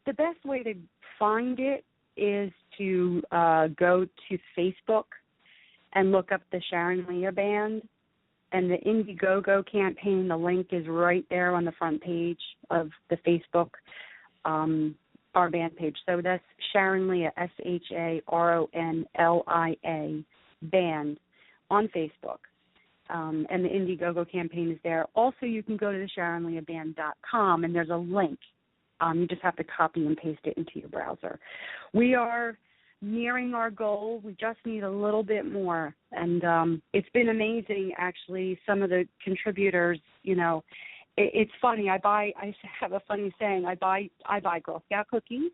The best way to find it is to go to Facebook and look up the Sharon Lia Band and the Indiegogo campaign. The link is right there on the front page of the Facebook our band page. So that's Sharon Lia, SharonLia Band on Facebook. And the Indiegogo campaign is there. Also, you can go to the SharonLiaBand.com, and there's a link. You just have to copy and paste it into your browser. We are nearing our goal. We just need a little bit more. And it's been amazing, actually. Some of the contributors, it's funny. I have a funny saying. I buy Girl Scout cookies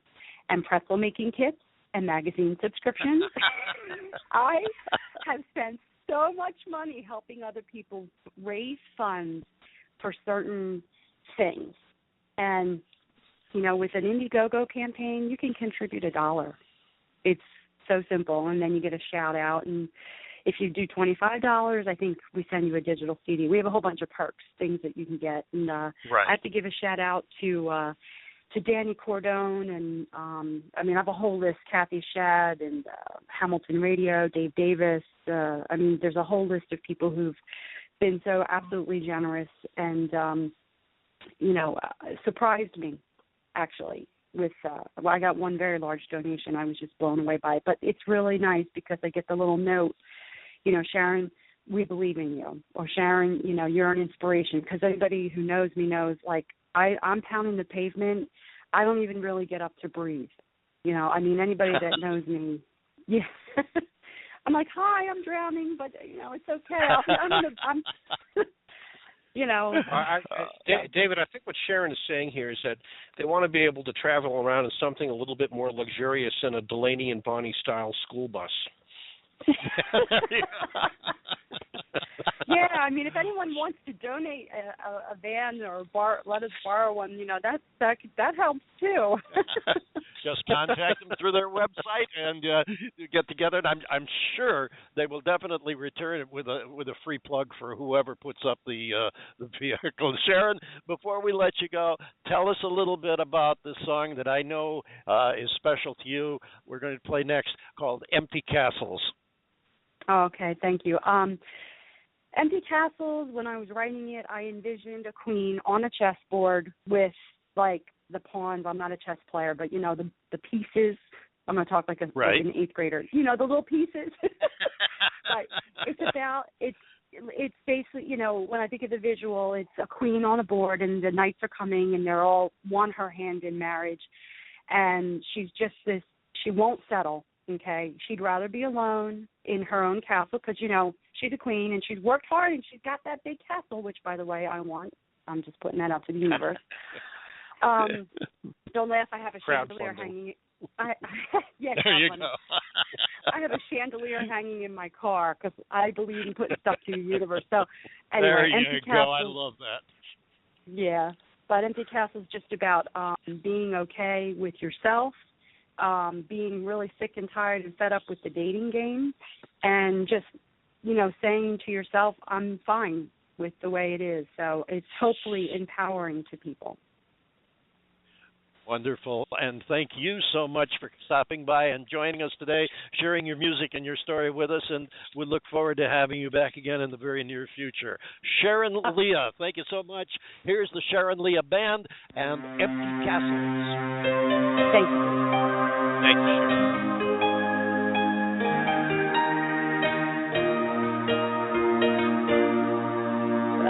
and pretzel making kits and magazine subscriptions. I have spent so much money helping other people raise funds for certain things. And, with an Indiegogo campaign, you can contribute $1. It's so simple. And then you get a shout out. And if you do $25, I think we send you a digital CD. We have a whole bunch of perks, things that you can get. And I have to give a shout out to Danny Cordone, and I have a whole list. Kathy Shad and Hamilton Radio, Dave Davis. There's a whole list of people who've been so absolutely generous and surprised me actually. With I got one very large donation. I was just blown away by it. But it's really nice because I get the little note. Sharon, we believe in you. Or Sharon, you're an inspiration. Because anybody who knows me knows, I'm pounding the pavement. I don't even really get up to breathe. Anybody that knows me, yeah. I'm like, hi, I'm drowning, but, it's okay. I'm David, I think what Sharon is saying here is that they want to be able to travel around in something a little bit more luxurious than a Delaney and Bonnie style school bus. Yeah, if anyone wants to donate a van or let us borrow one, that helps too. Just contact them through their website and get together. And I'm sure they will definitely return it with a free plug for whoever puts up the vehicle. Sharon, before we let you go, tell us a little bit about the song that I know is special to you. We're going to play next, called "Empty Castles." Oh, okay, thank you. Empty Castles, when I was writing it, I envisioned a queen on a chessboard with, the pawns. I'm not a chess player, but, the pieces. I'm going to talk like an 8th grader. The little pieces. But it's basically, when I think of the visual, it's a queen on a board, and the knights are coming, and they're all want her hand in marriage. And she's just she won't settle. Okay, she'd rather be alone in her own castle because, she's a queen and she's worked hard and she's got that big castle, which, by the way, I want. I'm just putting that out to the universe. Don't laugh. I have a chandelier Crowdfunding. hanging. Yeah, There you crowdfunding. go. I have a chandelier hanging in my car because I believe in putting stuff to the universe. So, anyway, There you Empty go. Castle, I love that. Yeah, but Empty Castle is just about being okay with yourself, being really sick and tired and fed up with the dating game, and just, saying to yourself, I'm fine with the way it is. So it's hopefully empowering to people. Wonderful. And thank you so much for stopping by and joining us today, sharing your music and your story with us, and we look forward to having you back again in the very near future. Sharon Lia, thank you so much. Here's the Sharon Lia Band and Empty Castles. Thank you. Thank you, Sharon.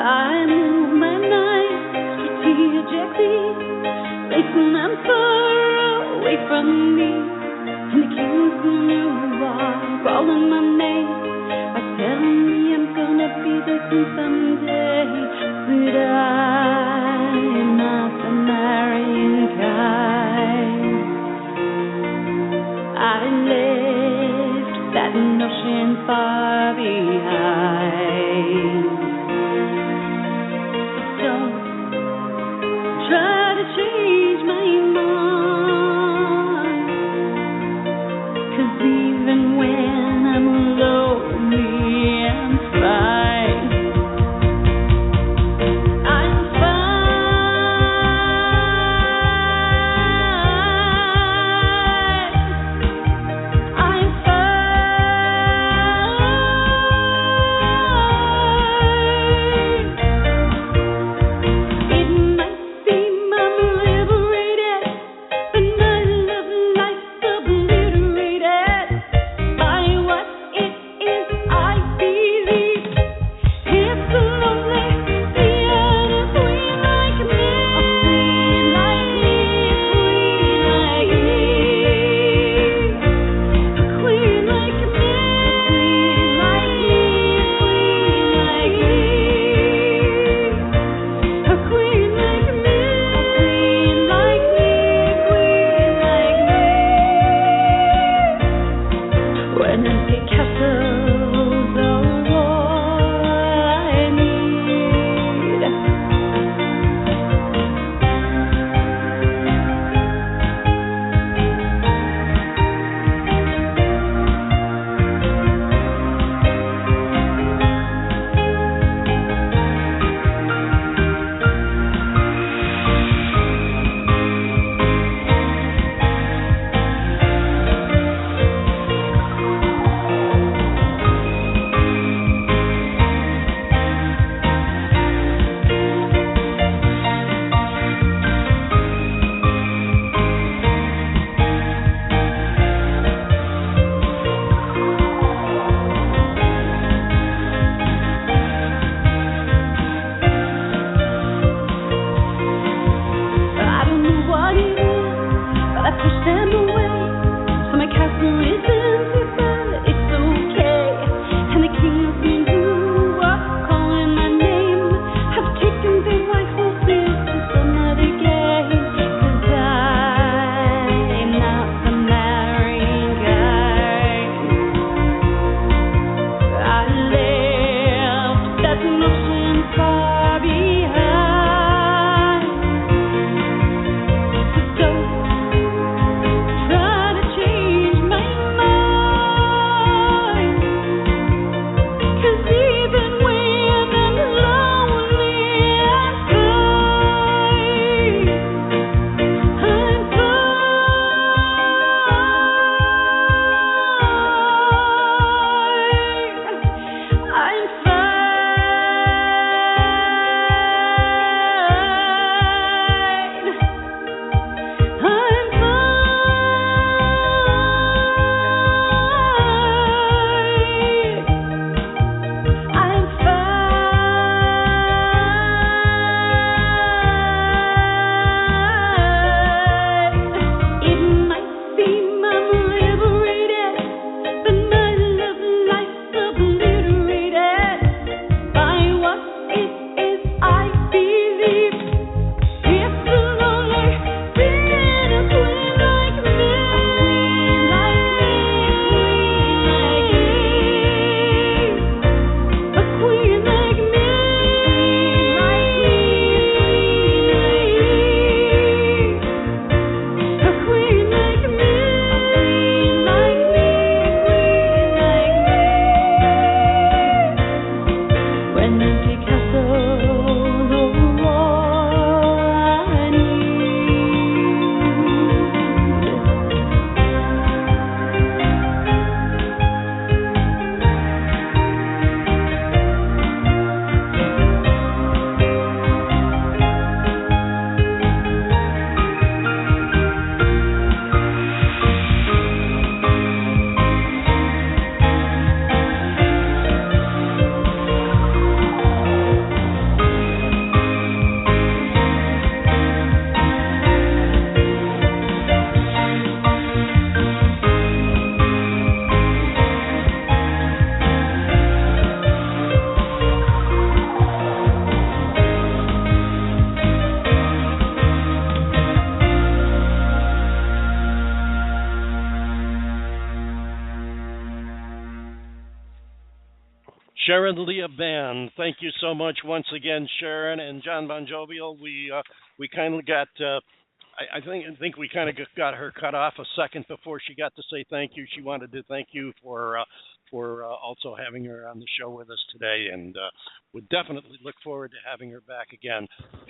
I move my knife strategically, placing them far away from me. And the kings you are calling my name, are telling me I'm gonna be the king someday. But I'm not the marrying kind. I left that notion far behind. Don't try to change my mind, 'cause even when I'm lonely, I'm fine. I'm fine. I'm fine. Sharon Lia Band. Thank you so much once again, Sharon and John Bon Jovial. We kind of got. I think we kind of got her cut off a second before she got to say thank you. She wanted to thank you for also having her on the show with us today, and would definitely look forward to having her back again.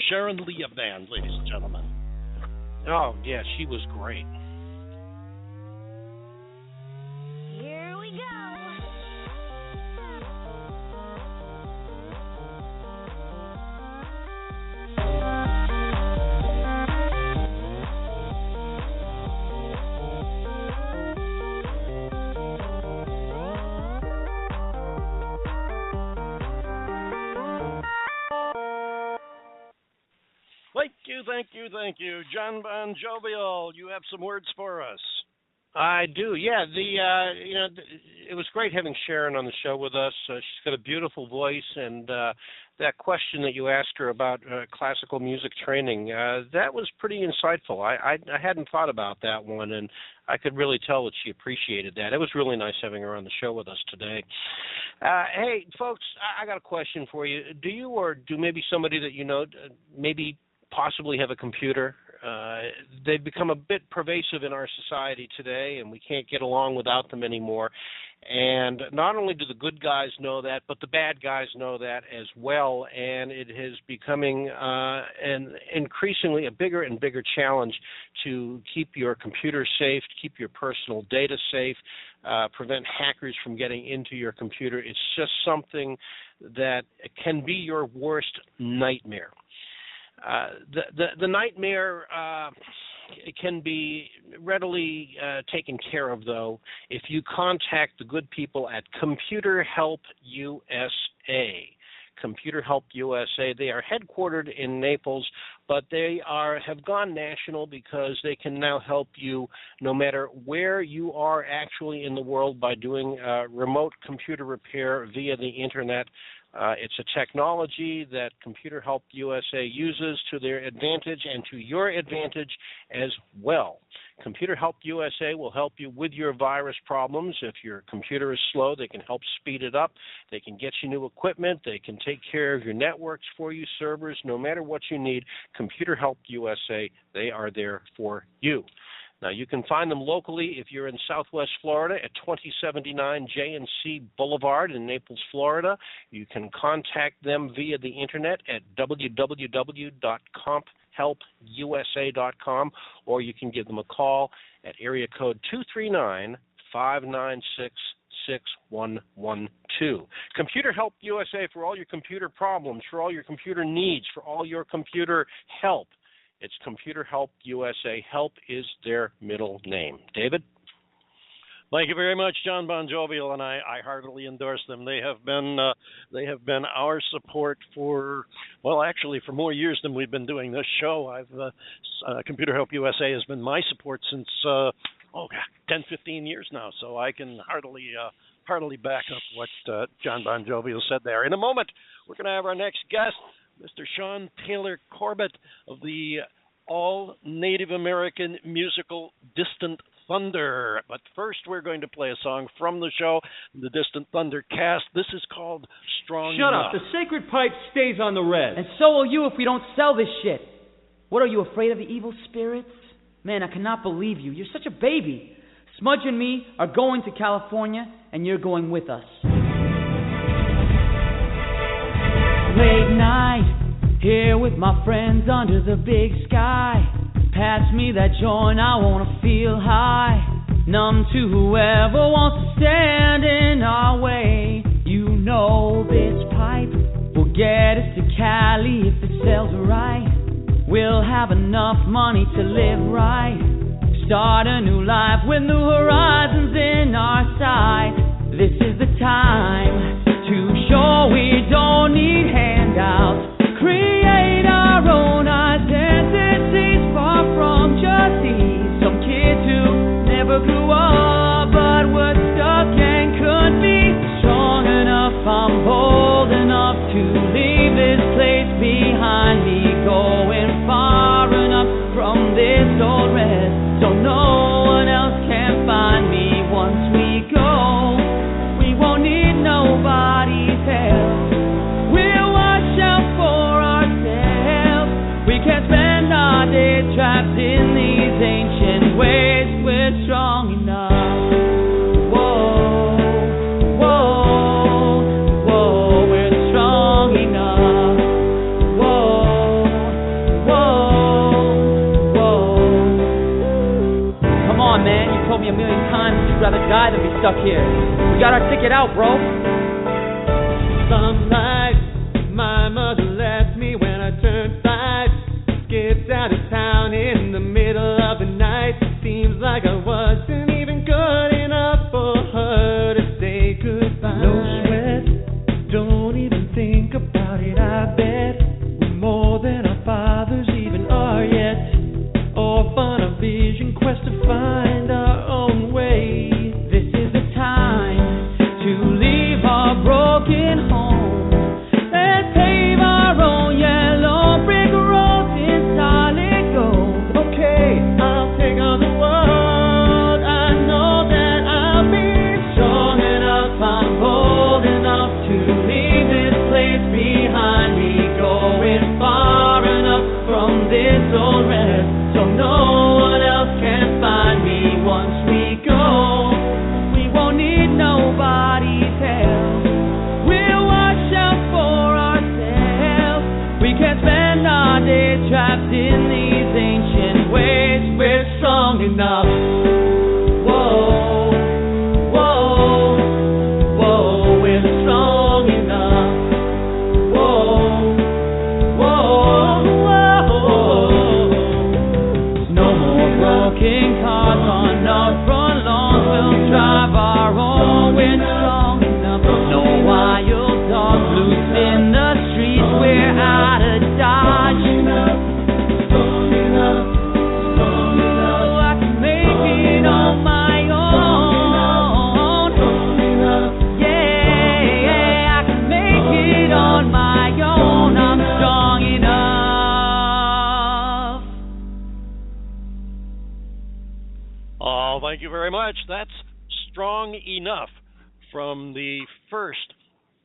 Sharon Lia Band, ladies and gentlemen. Oh, yeah, she was great. Here we go. Thank you. John Bon Jovial, you have some words for us. I do, yeah. It was great having Sharon on the show with us. She's got a beautiful voice, and that question that you asked her about classical music training, that was pretty insightful. I hadn't thought about that one, and I could really tell that she appreciated that. It was really nice having her on the show with us today. Hey, folks, I got a question for you. Do you or do maybe somebody that you know maybe possibly have a computer? They've become a bit pervasive in our society today, and we can't get along without them anymore. And not only do the good guys know that, but the bad guys know that as well, and it is becoming an increasingly a bigger and bigger challenge to keep your computer safe, to keep your personal data safe, prevent hackers from getting into your computer. It's just something that can be your worst nightmare. The nightmare can be readily taken care of, though, if you contact the good people at Computer Help USA. Computer Help USA. They are headquartered in Naples, but they have gone national because they can now help you no matter where you are actually in the world by doing remote computer repair via the Internet. It's a technology that Computer Help USA uses to their advantage and to your advantage as well. Computer Help USA will help you with your virus problems. If your computer is slow, they can help speed it up. They can get you new equipment. They can take care of your networks for you, servers, no matter what you need. Computer Help USA, they are there for you. Now, you can find them locally if you're in Southwest Florida at 2079 J&C Boulevard in Naples, Florida. You can contact them via the Internet at www.comphelpusa.com, or you can give them a call at area code 239-596-6112. Computer Help USA for all your computer problems, for all your computer needs, for all your computer help. It's Computer Help USA. Help is their middle name. David? Thank you very much, John Bon Jovial, and I heartily endorse them. They have been our support for more years than we've been doing this show. Computer Help USA has been my support since 10, 15 years now, so I can heartily back up what John Bon Jovial said there. In a moment, we're going to have our next guest, Mr. Shaun Taylor-Corbett of the all-Native American musical Distant Thunder. But first, we're going to play a song from the show, the Distant Thunder cast. This is called Strong Shut Enough. up. The sacred pipe stays on the res. And so will you if we don't sell this shit. What, are you afraid of the evil spirits? Man, I cannot believe you. You're such a baby. Smudge and me are going to California, and you're going with us. Late night, here with my friends under the big sky. Pass me that joint, I wanna feel high. Numb to whoever wants to stand in our way. You know this pipe will get us to Cali if it sells right. We'll have enough money to live right. Start a new life with new horizons in our sight. This is the time to show we don't need handouts. Create our own identities, far from just these. Some kids who never grew up but were stuck and couldn't be strong enough. I'm bold enough to leave this place behind me, going far enough from this old rest so no one else can find me. Once we go, we won't need nobody's help. told me a million times that you'd rather die than be stuck here. We got our ticket out, bro. Some nights my mother left me when I turned 5. Skipped out of town in the middle of the night. Seems like I wasn't even good enough for her to say goodbye. No sweat, don't even think about it. I bet we're more than our fathers even are yet. Orphan a vision, quest to find our own way. This is the time to leave our broken home and pave our own yellow brick roads in solid gold. Okay, I'll take on the world. I know that I'll be Strong enough, I'm bold enough to leave this place behind me, going far enough from this old rest, so no one else can find me. Once we go, we won't need nobody's help. We'll watch out for ourselves. We can't spend our days trapped in these ancient ways. We're strong enough. Whoa, whoa, whoa, we're strong enough. Whoa, whoa, whoa. No more broken cars on our front lawn. We'll drive our own. We're strong enough. No wild dogs loose in the streets. We're out of Dodge. Strong enough. Oh, I can make it on my own. Yeah, I can make it on my own. I'm strong enough. Oh, thank you very much. That's Strong Enough from the first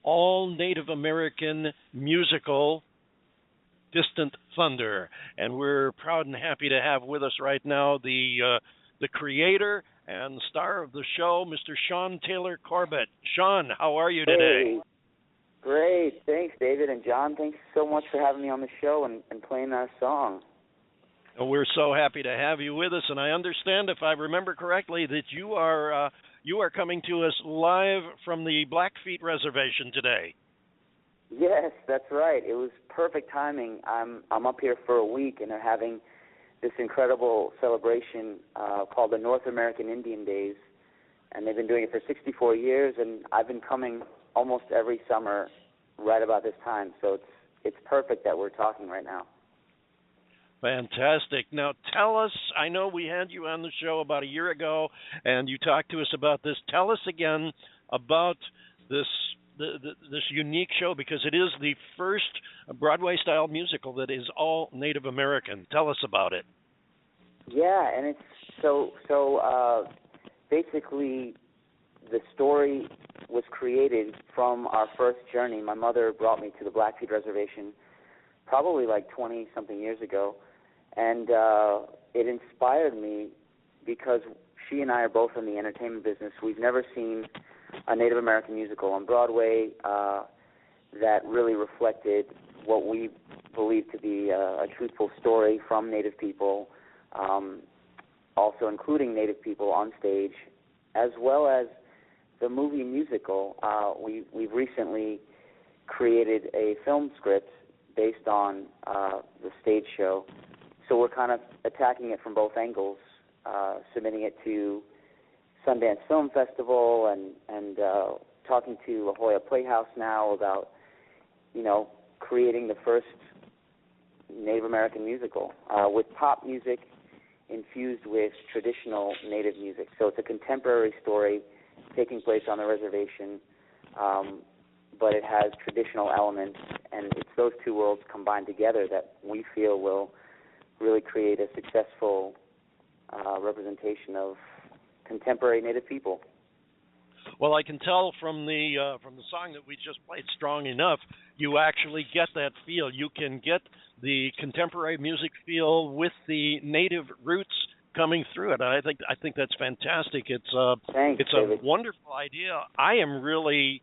all-Native American musical, Distant Thunder. And we're proud and happy to have with us right now the creator and star of the show, Mr. Shaun Taylor-Corbett. Shaun, how are you today? Hey, great. Thanks, David and John. Thanks so much for having me on the show and playing our song. Well, we're so happy to have you with us, and I understand, if I remember correctly, that you are coming to us live from the Blackfeet Reservation today. Yes, that's right. It was perfect timing. I'm up here for a week, and they're having this incredible celebration called the North American Indian Days, and they've been doing it for 64 years, and I've been coming almost every summer right about this time, so it's perfect that we're talking right now. Fantastic. Now, tell us, I know we had you on the show about a year ago, and you talked to us about this. Tell us again about this unique show, because it is the first Broadway-style musical that is all Native American. Tell us about it. Yeah, and it's so basically the story was created from our first journey. My mother brought me to the Blackfeet Reservation probably like 20-something years ago, and it inspired me because she and I are both in the entertainment business. We've never seen a Native American musical on Broadway that really reflected what we believe to be a truthful story from Native people, also including Native people on stage, as well as the movie musical. We've recently created a film script based on the stage show, so we're kind of attacking it from both angles, submitting it to Sundance Film Festival and talking to La Jolla Playhouse now about, creating the first Native American musical with pop music infused with traditional Native music. So it's a contemporary story taking place on the reservation, but it has traditional elements, and it's those two worlds combined together that we feel will really create a successful representation of contemporary Native people. Well, I can tell from the song that we just played, Strong Enough, you actually get that feel. You can get the contemporary music feel with the Native roots coming through it. I think that's fantastic. It's Thanks, David. A wonderful idea. I am really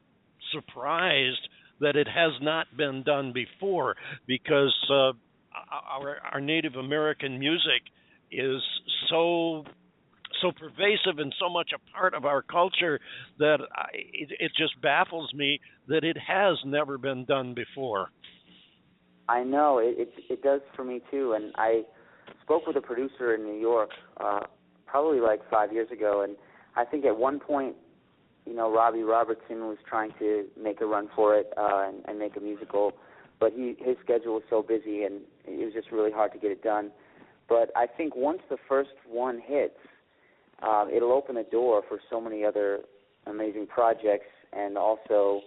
surprised that it has not been done before, because our Native American music is so so pervasive and so much a part of our culture that it just baffles me that it has never been done before. I know it does for me too, and I spoke with a producer in New York probably like 5 years ago, and I think at one point, Robbie Robertson was trying to make a run for it and make a musical, but his schedule was so busy and it was just really hard to get it done. But I think once the first one hits, it'll open the door for so many other amazing projects, and also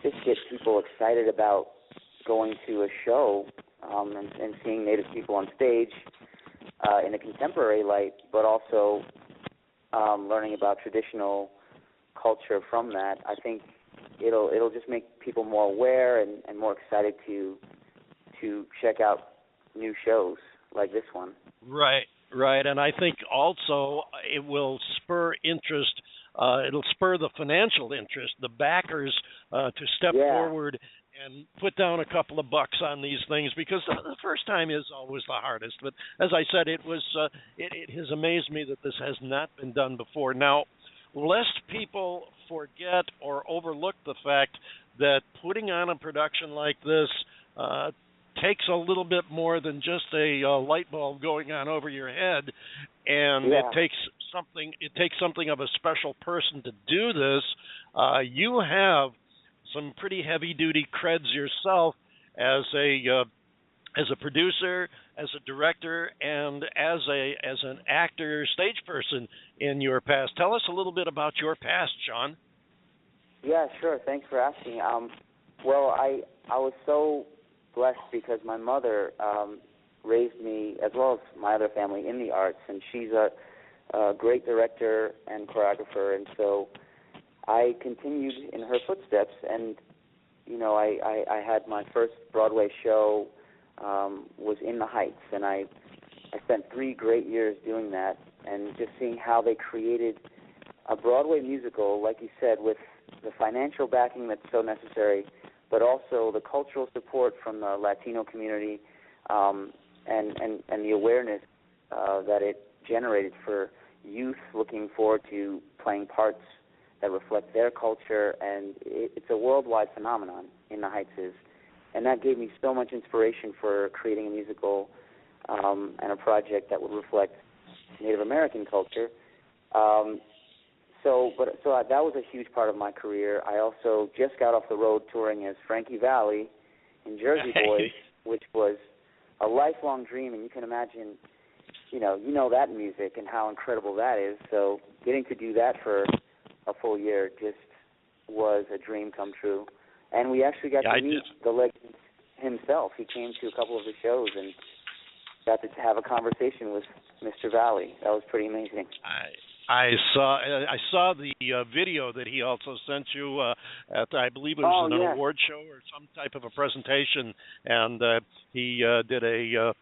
just get people excited about going to a show and seeing Native people on stage in a contemporary light, but also learning about traditional culture from that. I think it'll just make people more aware and more excited to check out new shows like this one. Right. And I think also it will spur interest. It'll spur the financial interest, the backers, to step forward and put down a couple of bucks on these things, because the first time is always the hardest. But as I said, it has amazed me that this has not been done before. Now, lest people forget or overlook the fact that putting on a production like this takes a little bit more than just a light bulb going on over your head, and it takes something of a special person to do this. You have some pretty heavy duty creds yourself as a producer, as a director, and as an actor, stage person in your past. Tell us a little bit about your past, Shaun. Yeah, sure. Thanks for asking. Well, I was so blessed because my mother raised me, as well as my other family, in the arts, and she's a great director and choreographer, and so I continued in her footsteps, and I had my first Broadway show was In the Heights, and I spent 3 great years doing that, and just seeing how they created a Broadway musical, like you said, with the financial backing that's so necessary, but also the cultural support from the Latino community, and the awareness that it generated for youth looking forward to playing parts that reflect their culture, and it's a worldwide phenomenon. In the Heights is, and that gave me so much inspiration for creating a musical and a project that would reflect Native American culture. So that was a huge part of my career. I also just got off the road touring as Frankie Valli in Jersey Boys, which was a lifelong dream, and you can imagine, you know that music and how incredible that is. So getting to do that for a full year just was a dream come true. And we actually got to meet the legend himself. He came to a couple of the shows and got to have a conversation with Mr. Valli. That was pretty amazing. I saw the video that he also sent you at, I believe it was an award show or some type of a presentation, and he did a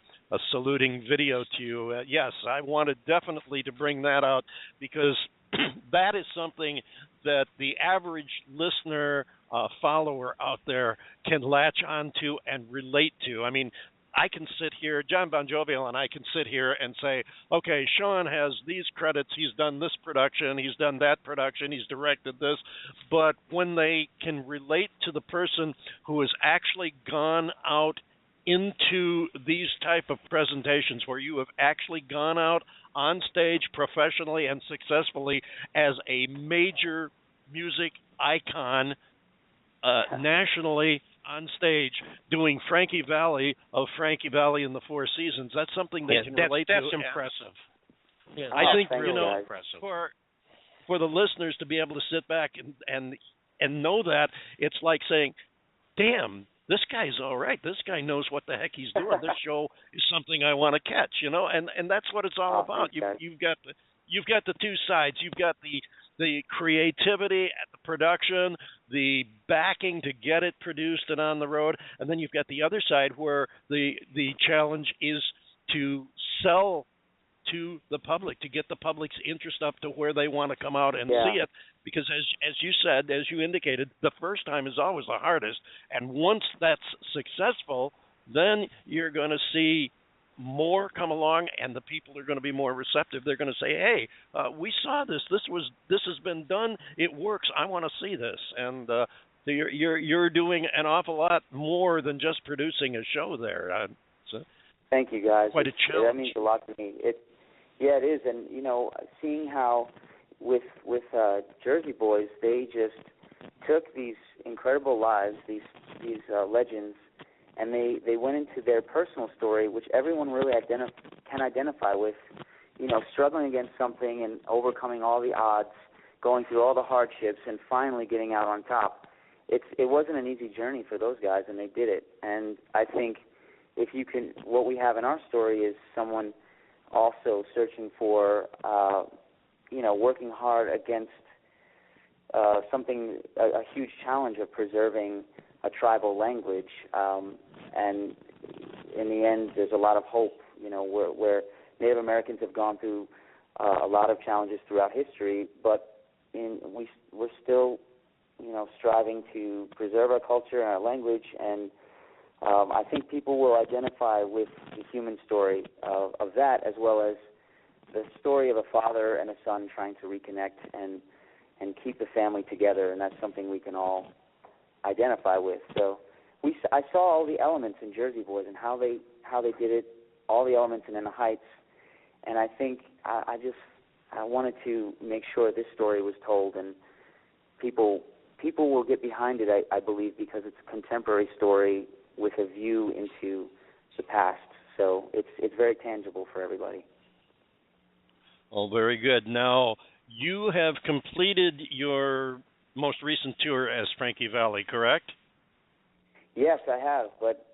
saluting video to you. Yes, I wanted definitely to bring that out, because that is something that the average listener, follower out there can latch onto and relate to. I mean, I can sit here, John Bon Jovial and I can sit here and say, okay, Shaun has these credits, he's done this production, he's done that production, he's directed this, but when they can relate to the person who has actually gone out into these type of presentations, where you have actually gone out on stage professionally and successfully as a major music icon nationally on stage, doing Frankie Valli of Frankie Valli and the Four Seasons, that's something they can relate to. That's impressive. Yeah, I think, for the listeners to be able to sit back and know that, it's like saying, damn, this guy's all right. This guy knows what the heck he's doing. This show is something I want to catch, and that's what it's all about. You've got the two sides. You've got the creativity at the production, the backing to get it produced and on the road, and then you've got the other side where the challenge is to sell to the public, to get the public's interest up to where they want to come out and see it. Because as you said, as you indicated, the first time is always the hardest. And once that's successful, then you're going to see more come along, and the people are going to be more receptive. They're going to say, "Hey, we saw this. This has been done. It works. I want to see this." And so you're doing an awful lot more than just producing a show there. Thank you, guys. Quite a challenge. That means a lot to me. It is, and seeing how with Jersey Boys, they just took these incredible lives, these legends, and they went into their personal story, which everyone really can identify with. Struggling against something and overcoming all the odds, going through all the hardships, and finally getting out on top. It wasn't an easy journey for those guys, and they did it. And I think what we have in our story is someone also searching for, working hard against a huge challenge of preserving a tribal language. And in the end, there's a lot of hope, where Native Americans have gone through a lot of challenges throughout history, but we're still, striving to preserve our culture and our language, and I think people will identify with the human story of that, as well as the story of a father and a son trying to reconnect and keep the family together, and that's something we can all identify with. So I saw all the elements in Jersey Boys and how they did it, all the elements in the Heights, and I think I wanted to make sure this story was told, and people will get behind it, I believe, because it's a contemporary story with a view into the past. So it's very tangible for everybody. Oh, very good. Now, you have completed your most recent tour as Frankie Valli, correct? Yes, I have. But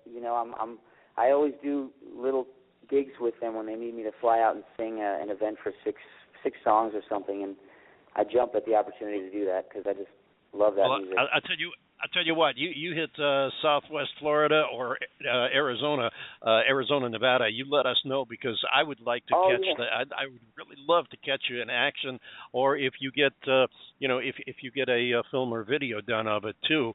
I always do little gigs with them when they need me to fly out and sing an event for six songs or something, and I jump at the opportunity to do that because I just love that music. I'll tell you what, you hit Southwest Florida or Arizona, Nevada. You let us know, because I would like to catch that. I would really love to catch you in action, or if you get if you get a film or video done of it too,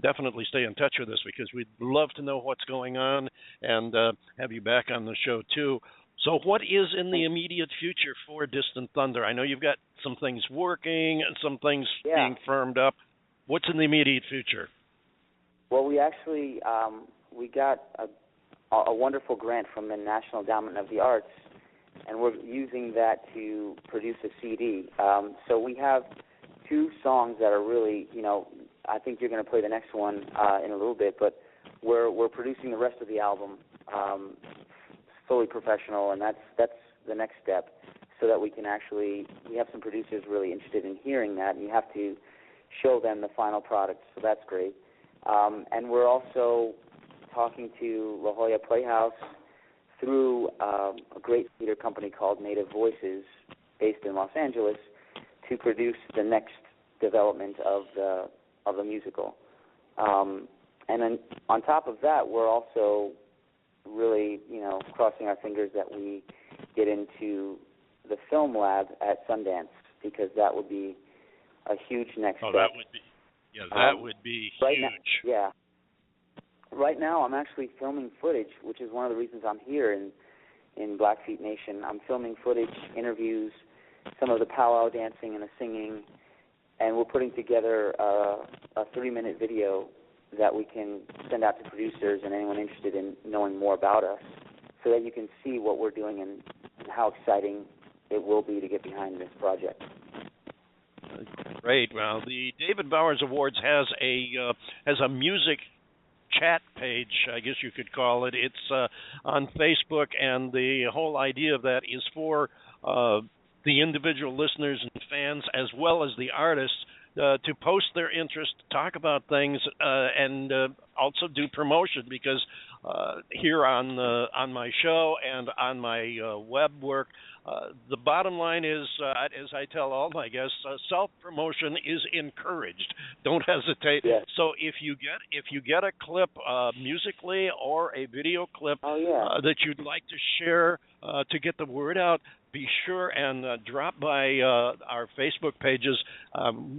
definitely stay in touch with us, because we'd love to know what's going on and have you back on the show too. So what is in the immediate future for Distant Thunder? I know you've got some things working and some things being firmed up. What's in the immediate future? Well, we actually we got a wonderful grant from the National Endowment of the Arts, and we're using that to produce a CD. So we have 2 songs that are really, I think you're going to play the next one in a little bit, but we're producing the rest of the album fully professional, and that's the next step, so that we have some producers really interested in hearing that, and you have to show them the final product, so that's great. And we're also talking to La Jolla Playhouse through a great theater company called Native Voices, based in Los Angeles, to produce the next development of the musical. And then on top of that, we're also really, crossing our fingers that we get into the film lab at Sundance, because that would be a huge next step. That would be huge. Right now, I'm actually filming footage, which is one of the reasons I'm here in Blackfeet Nation. I'm filming footage, interviews, some of the powwow dancing and the singing, and we're putting together a 3-minute video that we can send out to producers and anyone interested in knowing more about us, so that you can see what we're doing and how exciting it will be to get behind this project. Great. Well, the David Bowers Awards has a music chat page, I guess you could call it. It's on Facebook, and the whole idea of that is for the individual listeners and fans, as well as the artists, to post their interest, talk about things, and also do promotion, because here on my show and on my web work, the bottom line is, as I tell all my guests, self-promotion is encouraged. Don't hesitate. Yes. So if you get a clip musically or a video clip that you'd like to share to get the word out, be sure and drop by our Facebook pages.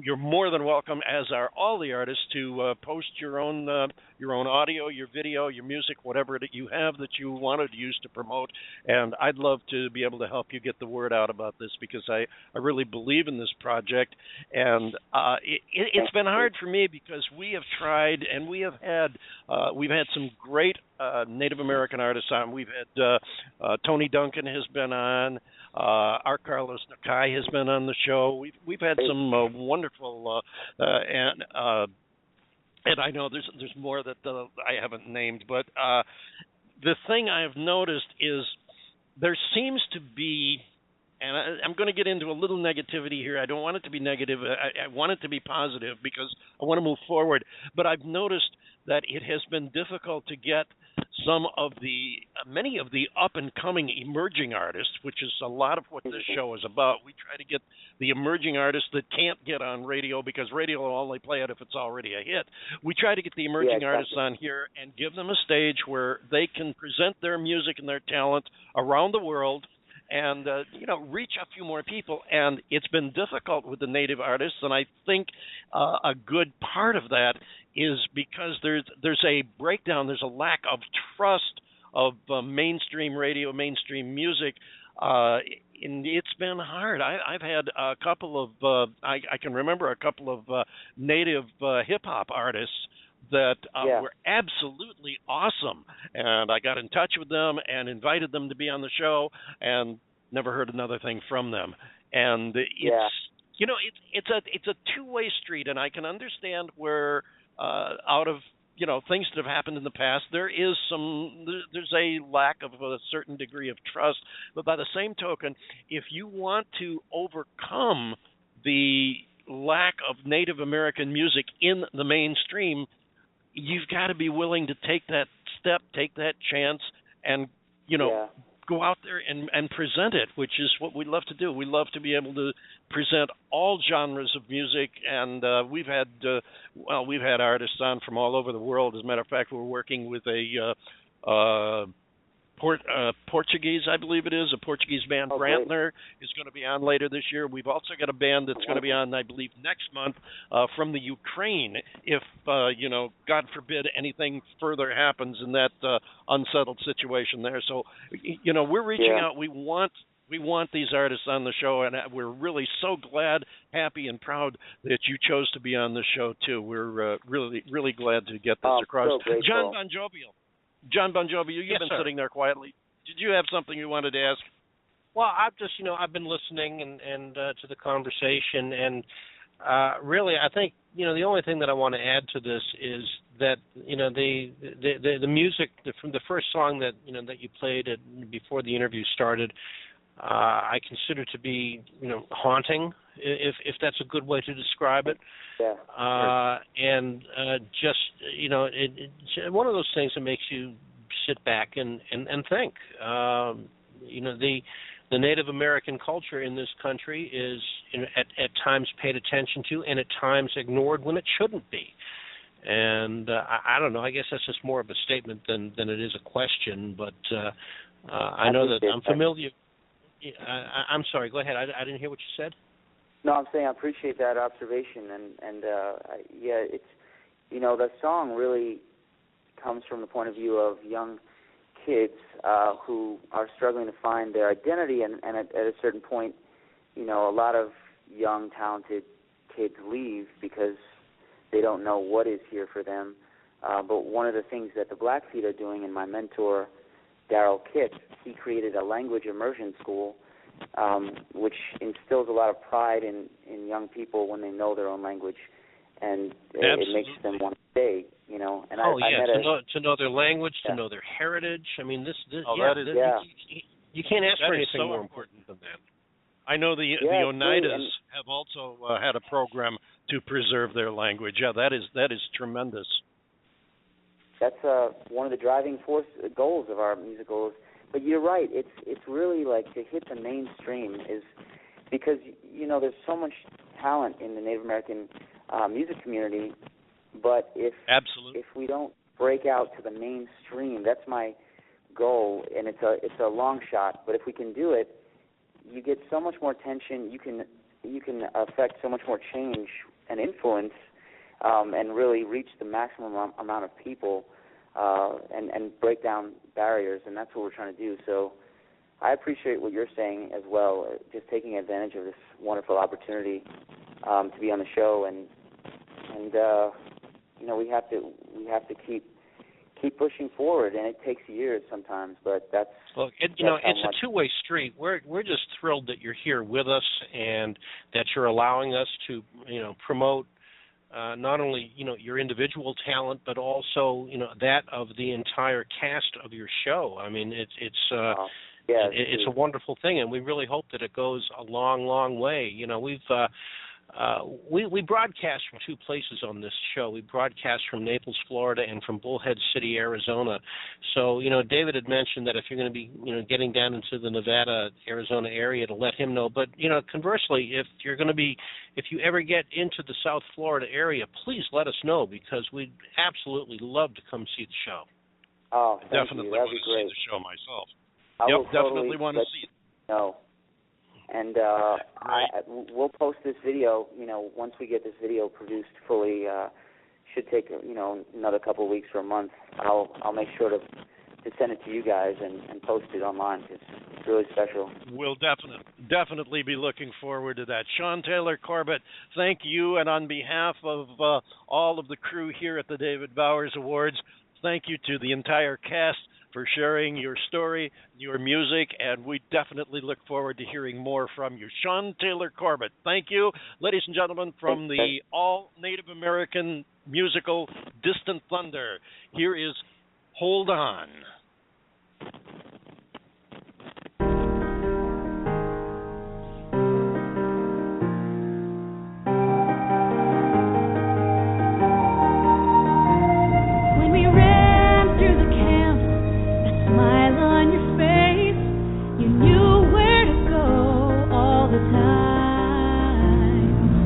You're more than welcome, as are all the artists, to post your own audio, your video, your music, whatever that you have that you wanted to use to promote. And I'd love to be able to help you get the word out about this, because I really believe in this project. And it's been hard for me, because we have tried, and we've had some great Native American artists on. We've had Tony Duncan has been on. Art Carlos Nakai has been on the show. We've had some wonderful and I know there's more that I haven't named, but the thing I've noticed is there seems to be, and I'm going to get into a little negativity here. I don't want it to be negative. I want it to be positive, because I want to move forward. But I've noticed that it has been difficult to get many of the up-and-coming emerging artists, which is a lot of what this show is about. We try to get the emerging artists that can't get on radio, because radio will only play it if it's already a hit. We try to get the emerging artists on here and give them a stage where they can present their music and their talent around the world, and reach a few more people. And it's been difficult with the Native artists, and I think a good part of that is because there's a breakdown, there's a lack of trust of mainstream radio, mainstream music, and it's been hard. I've had a couple of I can remember a couple of Native hip hop artists that were absolutely awesome, and I got in touch with them and invited them to be on the show, and never heard another thing from them. And it's a two-way street, and I can understand where out of things that have happened in the past, there's a lack of a certain degree of trust. But by the same token, if you want to overcome the lack of Native American music in the mainstream, you've got to be willing to take that step, take that chance, and go out there and present it, which is what we love to do. We love to be able to present all genres of music, and we've had artists on from all over the world. As a matter of fact, we're working with a Portuguese, I believe it is, a Portuguese band. Brantner is going to be on later this year. We've also got a band that's going to be on, I believe, next month from the Ukraine, if, God forbid, anything further happens in that unsettled situation there. So, we're reaching out. We want these artists on the show, and we're really so glad, happy, and proud that you chose to be on the show, too. We're really, really glad to get this across. So John Bon Jovi, you've been sitting there quietly. Did you have something you wanted to ask? Well, I've been listening and to the conversation, and really, I think the only thing that I want to add to this is that the music from the first song that that you played before the interview started, I consider to be haunting, if that's a good way to describe it. And just it's one of those things that makes you sit back and think. The Native American culture in this country is at times paid attention to, and at times ignored when it shouldn't be. And I don't know. I guess that's just more of a statement than it is a question. But I know that I'm familiar. I'm sorry. Go ahead. I didn't hear what you said. No, I'm saying I appreciate that observation, and it's the song really comes from the point of view of young kids who are struggling to find their identity, and at a certain point, a lot of young, talented kids leave because they don't know what is here for them. But one of the things that the Blackfeet are doing, and my mentor, Darryl Kipp, he created a language immersion school, which instills a lot of pride in young people when they know their own language, and it makes them want to stay. And to know their language, to know their heritage. I mean, you can't ask for anything more important than that. I know the Oneidas have also had a program to preserve their language. Yeah, that is tremendous. That's one of the driving goals of our musicals. But you're right. It's really like to hit the mainstream is because there's so much talent in the Native American music community. But if we don't break out to the mainstream, that's my goal, and it's a long shot. But if we can do it, you get so much more attention. You can affect so much more change and influence, and really reach the maximum amount of people, and break down barriers. And that's what we're trying to do. So I appreciate what you're saying as well. Just taking advantage of this wonderful opportunity to be on the show, and we have to keep pushing forward, and it takes years sometimes, but that's it's a two-way street. We're just thrilled that you're here with us and that you're allowing us to promote not only your individual talent, but also that of the entire cast of your show. I mean, it's a wonderful thing, and we really hope that it goes a long, long way. We broadcast from two places on this show. We broadcast from Naples, Florida, and from Bullhead City, Arizona. So, David had mentioned that if you're going to be, getting down into the Nevada, Arizona area, to let him know. But, conversely, if you ever get into the South Florida area, please let us know, because we'd absolutely love to come see the show. Oh, definitely want to see the show myself. Definitely want to see it. No. And we'll post this video, once we get this video produced fully. Should take, another couple of weeks or a month. I'll make sure to send it to you guys and post it online, because it's really special. We'll definitely be looking forward to that. Shaun Taylor-Corbett, thank you, and on behalf of all of the crew here at the David Bowers Awards, thank you to the entire cast for sharing your story, your music, and we definitely look forward to hearing more from you. Shaun Taylor-Corbett, thank you. Ladies and gentlemen, from the all-Native American musical Distant Thunder, here is Hold On.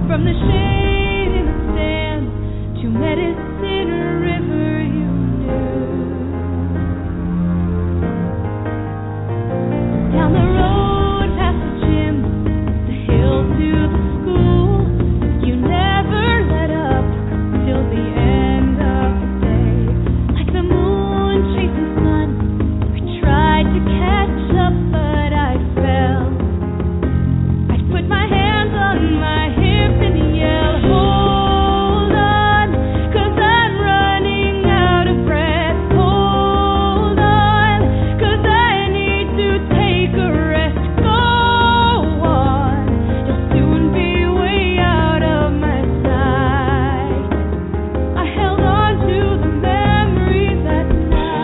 From the shade in the sand to Medicine River, you knew. Down the road past the gym, the hill to the school, you never let up till the end of the day. Like the moon chasing sun, I tried to catch up, but I fell. I'd put my hands on my hips and yell, hold on, 'cause I'm running out of breath. Hold on, 'cause I need to take a rest. Go on, you'll soon be way out of my sight. I held on to the memories that night.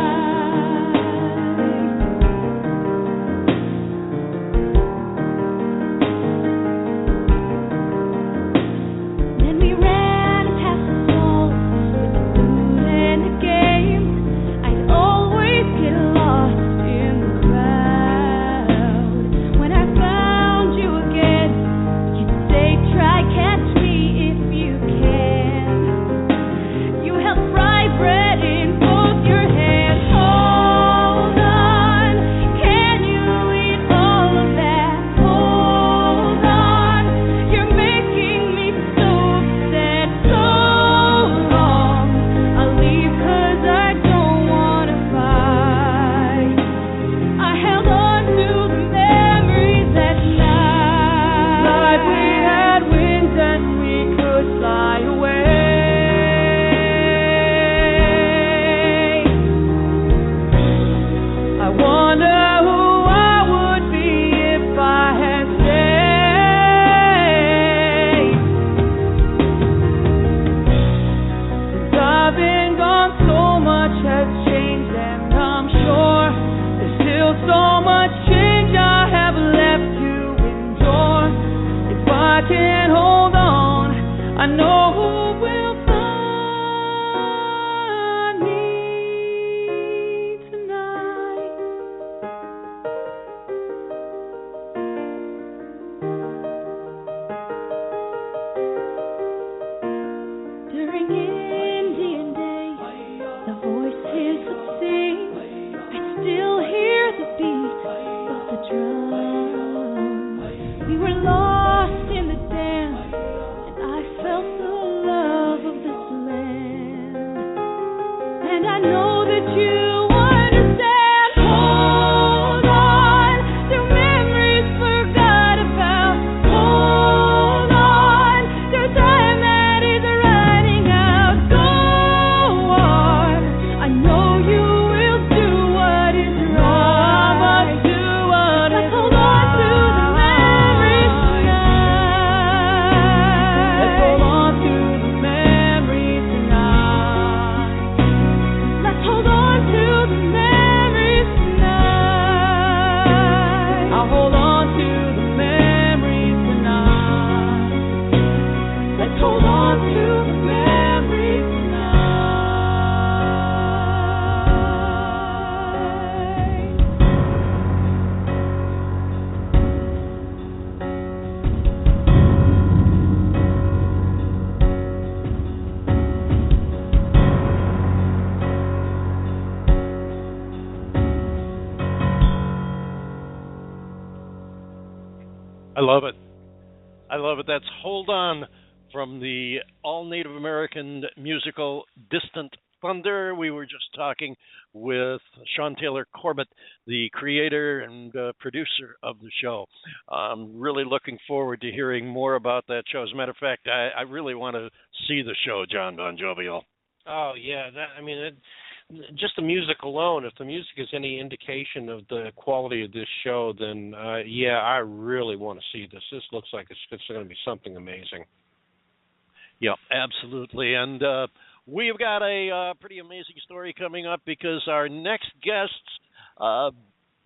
Then we ran past the mall with the food and the games. I'd always get lost in the crowd. When I found you again, you'd say, try catch me if you can. You held fried bread in both your hands. Hold on, can you eat all of that? Hold on, you're making me so upset. So long, I'll leave 'cause I don't wanna fight. I held on to the memories that night. Like we had wings and we could fly away. I wonder who I would be if I had stayed. Since I've been gone, so much has changed, and I'm sure there's still so much change I have left to endure. If I can hold on, I know who will find me tonight. During Indian Day, the voices would sing. I still hear the beat of the drum. love it. I love it. That's Hold On from the all Native American musical Distant Thunder. We were just talking with Shaun Taylor-Corbett, the creator and producer of the show. I'm really looking forward to hearing more about that show. As a matter of fact, I really want to see the show, John Bon Jovial. Oh, yeah. Just the music alone, if the music is any indication of the quality of this show, then, I really want to see this. This looks like it's going to be something amazing. Yep, absolutely. And we've got a pretty amazing story coming up because our next guests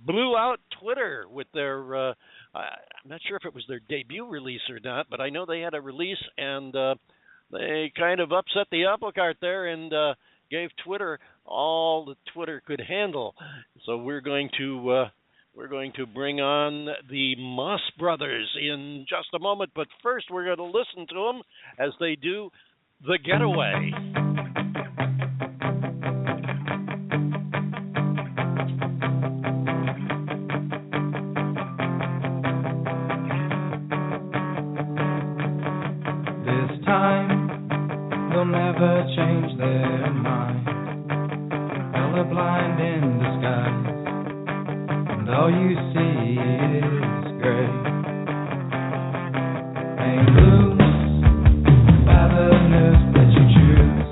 blew out Twitter with their, I'm not sure if it was their debut release or not, but I know they had a release and they kind of upset the apple cart there and gave Twitter all that Twitter could handle. So we're going to bring on the Moss Brothers in just a moment, but first we're going to listen to them as they do The Getaway. This time they'll never change their mind. Colorblind in the sky, and all you see is gray. Hang loose by the nerves that you choose.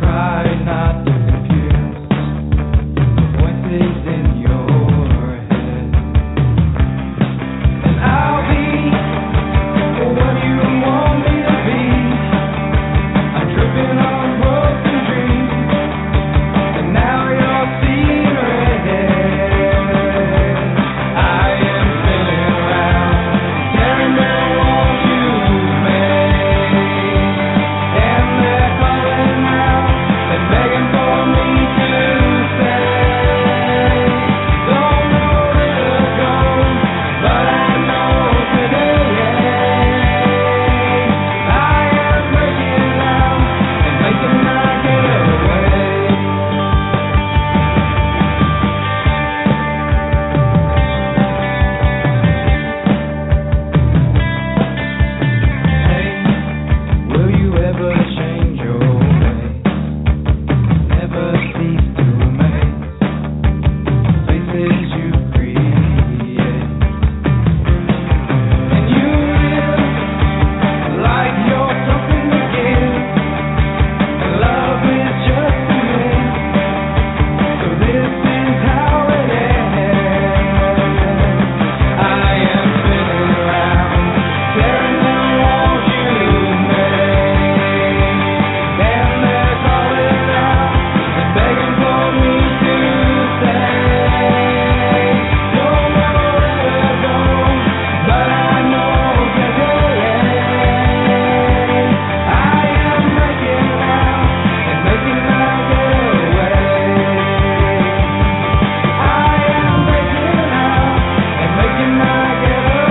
Try not to confuse the voices in your head. And I'll be what you want me to be. I'm tripping on broken dreams, and now you're seeing red. I am spinning around, tearing down walls you've made, and they're calling out and begging for me to stay. Don't know where to go, but I know today I am breaking out and making my getaway. Hey, will you ever change your ways? Never cease to amaze faces you create. And you live like you're something to give, and love is just a myth. So this is how it ends. I am spinning around, tearing down walls you've made, and they're calling out and begging for me to stay. Don't know where to go, but I know today I am breaking out and making my getaway. I am breaking out and making my getaway.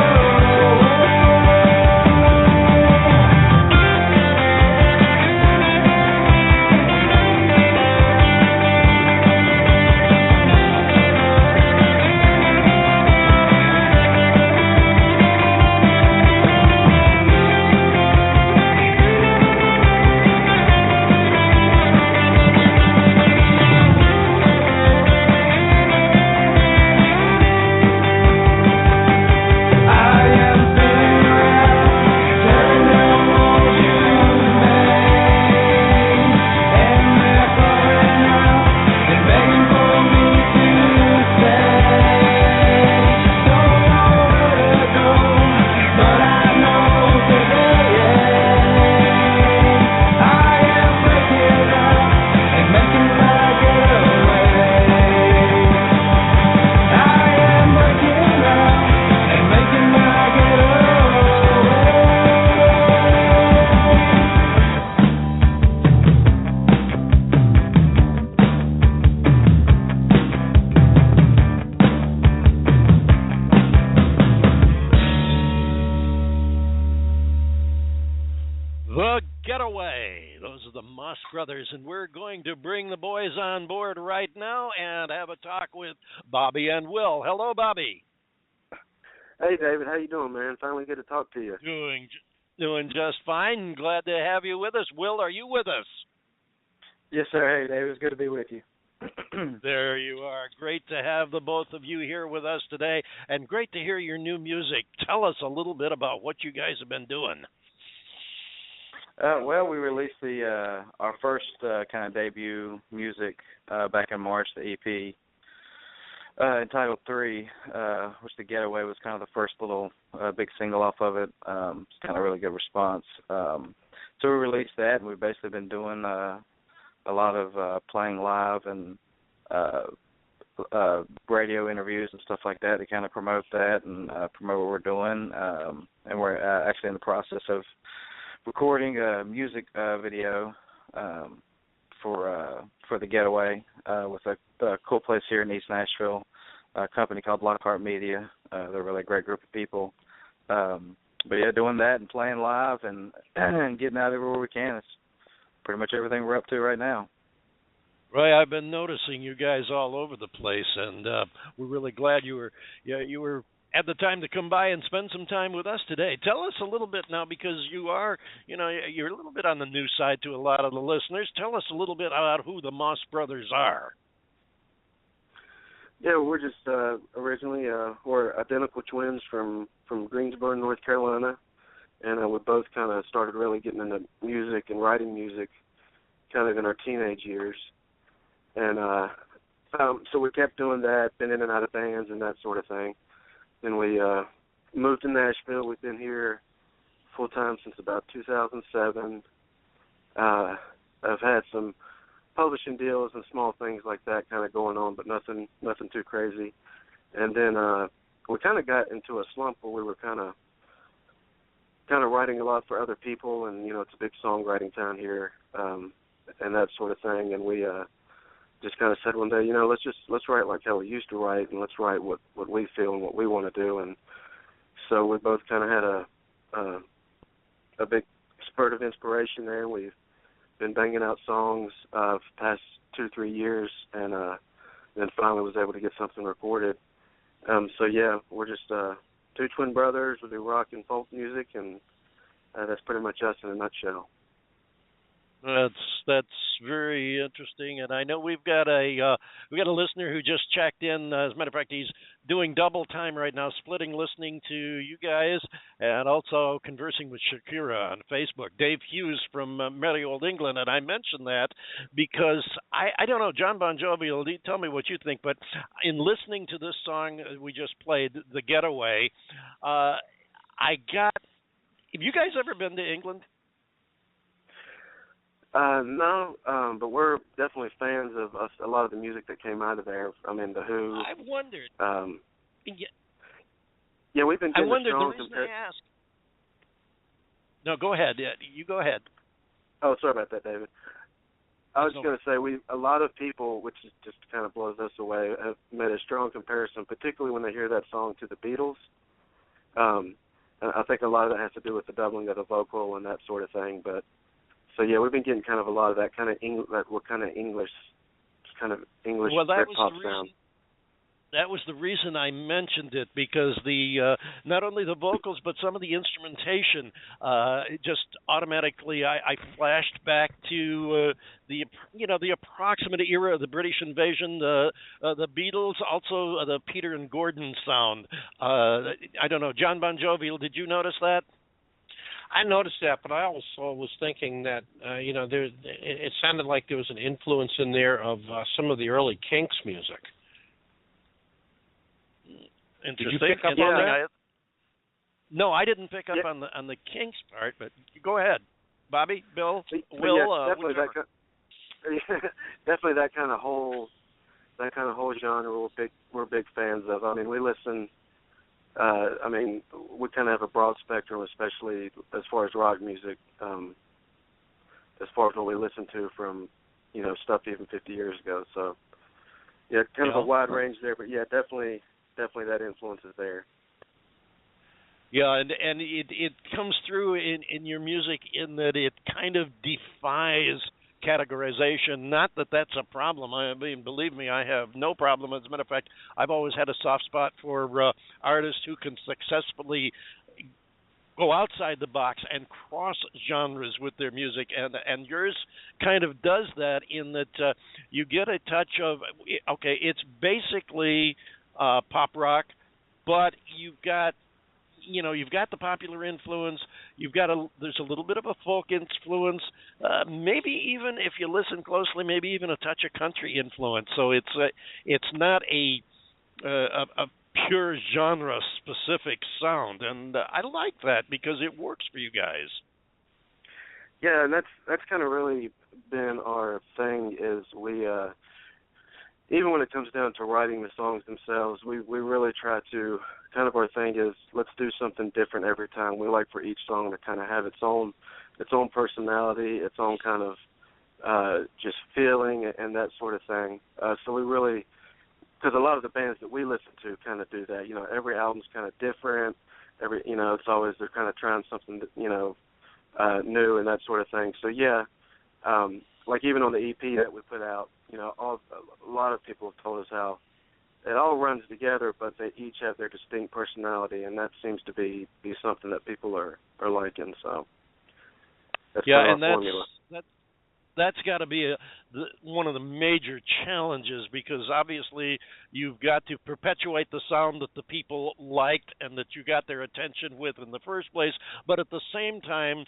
I am spinning around, tearing down walls you've made, and they're calling out and begging for me to stay. Don't know where to go, but I know today I am breaking out and making my getaway. I am breaking out and making my getaway. The Getaway. Those are the Moss Brothers, and we're going to bring the boys on board right now and have a talk with Bobby and Will. Hello, Bobby. Hey, David, how you doing, man? Finally get to talk to you. Doing just fine. Glad to have you with us. Will, are you with us? Yes, sir. Hey, David, it's good to be with you. There you are. Great to have the both of you here with us today, and great to hear your new music. Tell us a little bit about what you guys have been doing. Well, we released our first kind of debut music back in March, the EP, entitled 3, which The Getaway was kind of the first little big single off of it. It's kind of a really good response. So we released that, and we've basically been doing a lot of playing live and radio interviews and stuff like that to kind of promote that and promote what we're doing. And we're actually in the process of recording a music video for The Getaway with a cool place here in East Nashville, a company called Lockhart Media. They're a really great group of people. But yeah, doing that and playing live and getting out everywhere we can. It's pretty much everything we're up to right now. Right, I've been noticing you guys all over the place, and we're really glad you were at the time to come by and spend some time with us today. Tell us a little bit now, because you're a little bit on the new side to a lot of the listeners. Tell us a little bit about who the Moss Brothers are. Yeah, we're just originally we're identical twins from Greensboro, North Carolina, and we both kind of started really getting into music and writing music kind of in our teenage years. And so we kept doing that, been in and out of bands and that sort of thing. Then we moved to Nashville. We've been here full-time since about 2007. I've had some publishing deals and small things like that kind of going on, but nothing too crazy. And then we kind of got into a slump where we were kind of writing a lot for other people, and it's a big songwriting town here, and that sort of thing. And we just kind of said one day, let's write like how we used to write, and let's write what we feel and what we want to do. And so we both kind of had a big spurt of inspiration there. We've been banging out songs for the past 2-3 years, and then finally was able to get something recorded. So yeah, we're just two twin brothers. We do rock and folk music, and that's pretty much us in a nutshell. That's very interesting, and I know we've got a listener who just checked in. As a matter of fact, he's doing double time right now, splitting listening to you guys and also conversing with Shakira on Facebook. Dave Hughes from merry old England, and I mentioned that because I don't know, John Bon Jovi, tell me what you think, but in listening to this song we just played, The Getaway, have you guys ever been to England? No, but we're definitely fans of a lot of the music that came out of there. I mean, The Who. I wondered. Yeah, we've been getting the strong reason I asked. No, go ahead. Yeah, you go ahead. Oh, sorry about that, David. I was just going to say, a lot of people, which just kind of blows us away, have made a strong comparison, particularly when they hear that song, to the Beatles. And I think a lot of that has to do with the doubling of the vocal and that sort of thing, but so yeah, we've been getting kind of a lot of that kind of English Britpop sound. That was the reason I mentioned it, because the not only the vocals but some of the instrumentation just automatically I flashed back to the approximate era of the British invasion, the Beatles, also the Peter and Gordon sound. I don't know, John Bon Jovi, did you notice that? I noticed that, but I also was thinking that it sounded like there was an influence in there of some of the early Kinks music. Interesting. Did you pick up on that? No, I didn't pick up on the Kinks part, but go ahead, Bobby, Bill, Will. Yeah, definitely definitely that kind of whole genre. We're big fans of. I mean, we listen. We kind of have a broad spectrum, especially as far as rock music, as far as what we listen to from, stuff even 50 years ago. So, yeah, kind of a wide range there, but yeah, definitely that influence is there. Yeah, and it comes through in your music in that it kind of defies categorization. Not that that's a problem. I mean, believe me, I have no problem. As a matter of fact, I've always had a soft spot for artists who can successfully go outside the box and cross genres with their music, and yours kind of does that in that you get a touch of, okay, it's basically pop rock, but you've got the popular influence. There's a little bit of a folk influence, maybe even if you listen closely, maybe even a touch of country influence. So it's not a pure genre-specific sound, and I like that because it works for you guys. Yeah, and that's kind of really been our thing. Is we even when it comes down to writing the songs themselves, we really try to kind of, our thing is let's do something different every time. We like for each song to kind of have its own personality, its own kind of just feeling and that sort of thing. So we really, because a lot of the bands that we listen to kind of do that. Every album's kind of different. It's always they're kind of trying something, new and that sort of thing. So yeah, like even on the EP that we put out, a lot of people have told us how it all runs together, but they each have their distinct personality, and that seems to be something that people are liking. So that's kind of our formula. That's got to be one of the major challenges, because obviously you've got to perpetuate the sound that the people liked and that you got their attention with in the first place, but at the same time,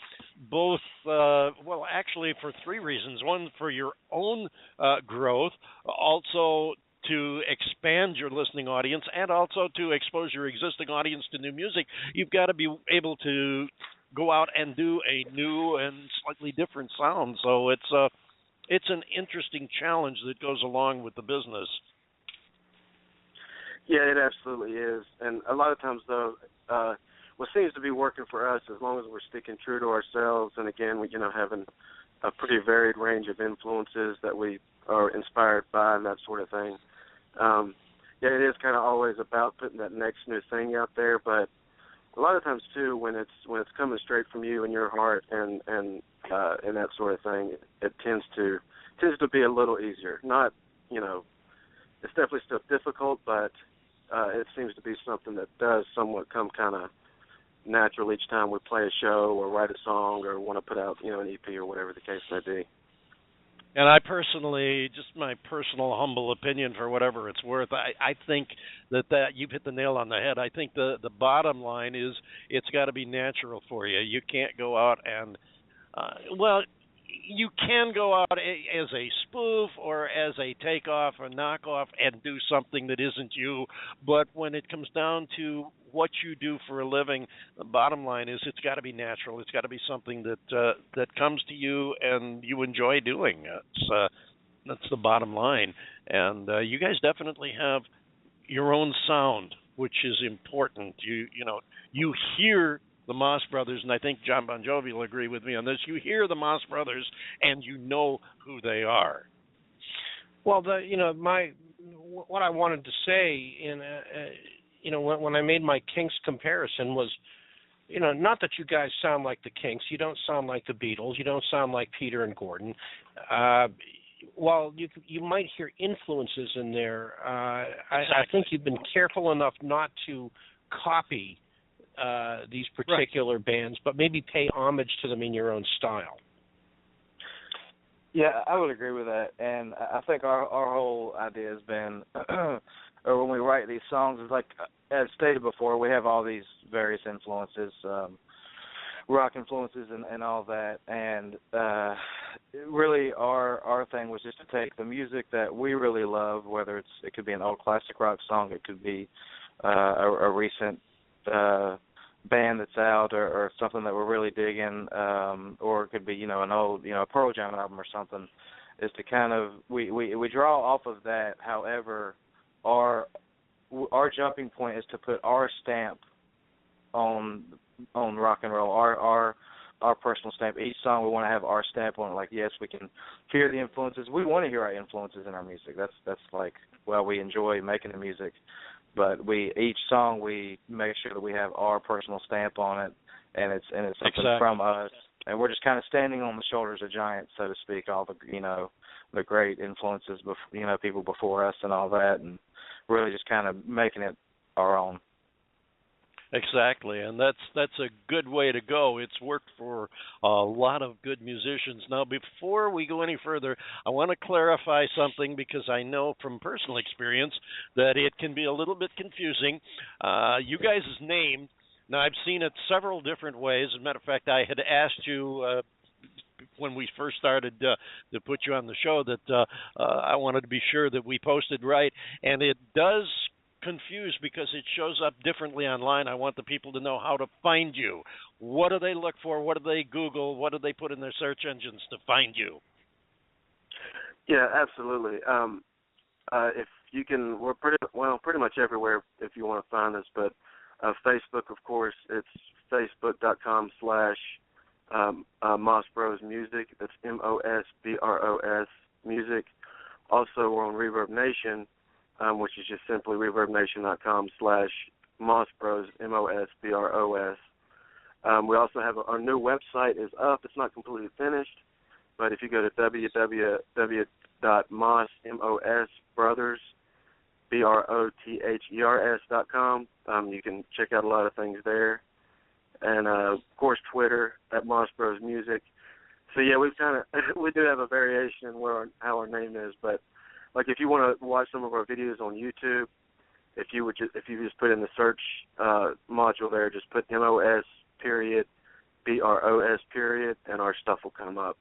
both, actually for three reasons. One, for your own growth, also to expand your listening audience, and also to expose your existing audience to new music. You've got to be able to go out and do a new and slightly different sound. So it's an interesting challenge that goes along with the business. Yeah, it absolutely is. And a lot of times, though, what seems to be working for us, as long as we're sticking true to ourselves, and again, we having a pretty varied range of influences that we are inspired by and that sort of thing. Yeah, it is kind of always about putting that next new thing out there, but a lot of times too, when it's coming straight from you and your heart and that sort of thing, it tends to be a little easier. Not, it's definitely still difficult, but it seems to be something that does somewhat come kind of natural each time we play a show or write a song or want to put out an EP or whatever the case may be. And I personally, just my personal humble opinion for whatever it's worth, I think that you've hit the nail on the head. I think the bottom line is it's got to be natural for you. You can't go out and, you can go out as a spoof or as a takeoff or knockoff and do something that isn't you. But when it comes down to what you do for a living, the bottom line is it's got to be natural. It's got to be something that comes to you and you enjoy doing. That's the bottom line. And you guys definitely have your own sound, which is important. You hear the Moss Brothers, and I think John Bon Jovi will agree with me on this. You hear the Moss Brothers, and you know who they are. Well, what I wanted to say when I made my Kinks comparison was, not that you guys sound like the Kinks. You don't sound like the Beatles. You don't sound like Peter and Gordon. While you might hear influences in there, I think you've been careful enough not to copy these particular bands, but maybe pay homage to them in your own style. Yeah, I would agree with that, and I think our whole idea has been, or when we write these songs, is like, as stated before, we have all these various influences, rock influences and all that, and really our thing was just to take the music that we really love, whether it could be an old classic rock song, it could be a recent band that's out or something that we're really digging, or it could be, an old, Pearl Jam album or something, is to kind of, we draw off of that. However, our jumping point is to put our stamp on rock and roll, our personal stamp. Each song we want to have our stamp on it. Like, yes, we can hear the influences. We want to hear our influences in our music. That's like, well, we enjoy making the music. But each song we make sure that we have our personal stamp on it, and it's something from us, and we're just kind of standing on the shoulders of giants, so to speak. All the the great influences, people before us and all that, and really just kind of making it our own. Exactly, and that's a good way to go. It's worked for a lot of good musicians. Now, before we go any further, I want to clarify something because I know from personal experience that it can be a little bit confusing. You guys' name, now I've seen it several different ways. As a matter of fact, I had asked you when we first started to put you on the show that I wanted to be sure that we posted right, and it does confused because it shows up differently online. I want the people to know how to find you. What do they look for? What do they Google? What do they put in their search engines to find you? Yeah, absolutely. If you can, we're pretty much everywhere if you want to find us. But Facebook, of course, it's facebook.com/Moss Bros Music. That's MOSBROS Music. Also, we're on Reverb Nation, which is just simply reverbnation.com/Moss Bros, MOSBROS. We also have our new website is up. It's not completely finished, but if you go to www.mossbrothers.com, you can check out a lot of things there. And, of course, Twitter at Moss Bros Music. So, yeah, we do have a variation in how our name is, but like if you want to watch some of our videos on YouTube, if you just put in the search module there, just put MOS BROS and our stuff will come up.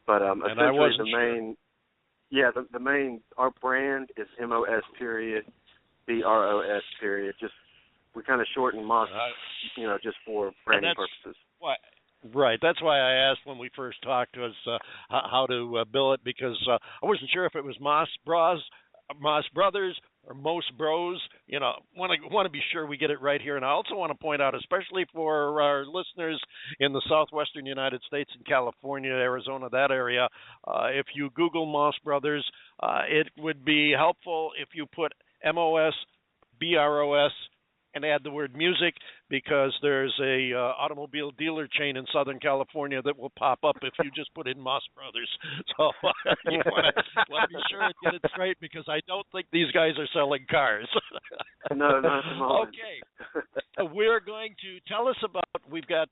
But essentially the main our brand is MOS BROS. Just we kind of shorten Moss, just for branding purposes. Right. That's why I asked when we first talked to us how to bill it, because I wasn't sure if it was Moss Brothers, or Most Bros. Want to be sure we get it right here. And I also want to point out, especially for our listeners in the southwestern United States, in California, Arizona, that area, if you Google Moss Brothers, it would be helpful if you put MOS BROS and add the word music, because there's a automobile dealer chain in Southern California that will pop up if you just put in Moss Brothers. So you want to be sure to get it straight, because I don't think these guys are selling cars. No, not at the moment. Okay. We're going to tell us about, we've got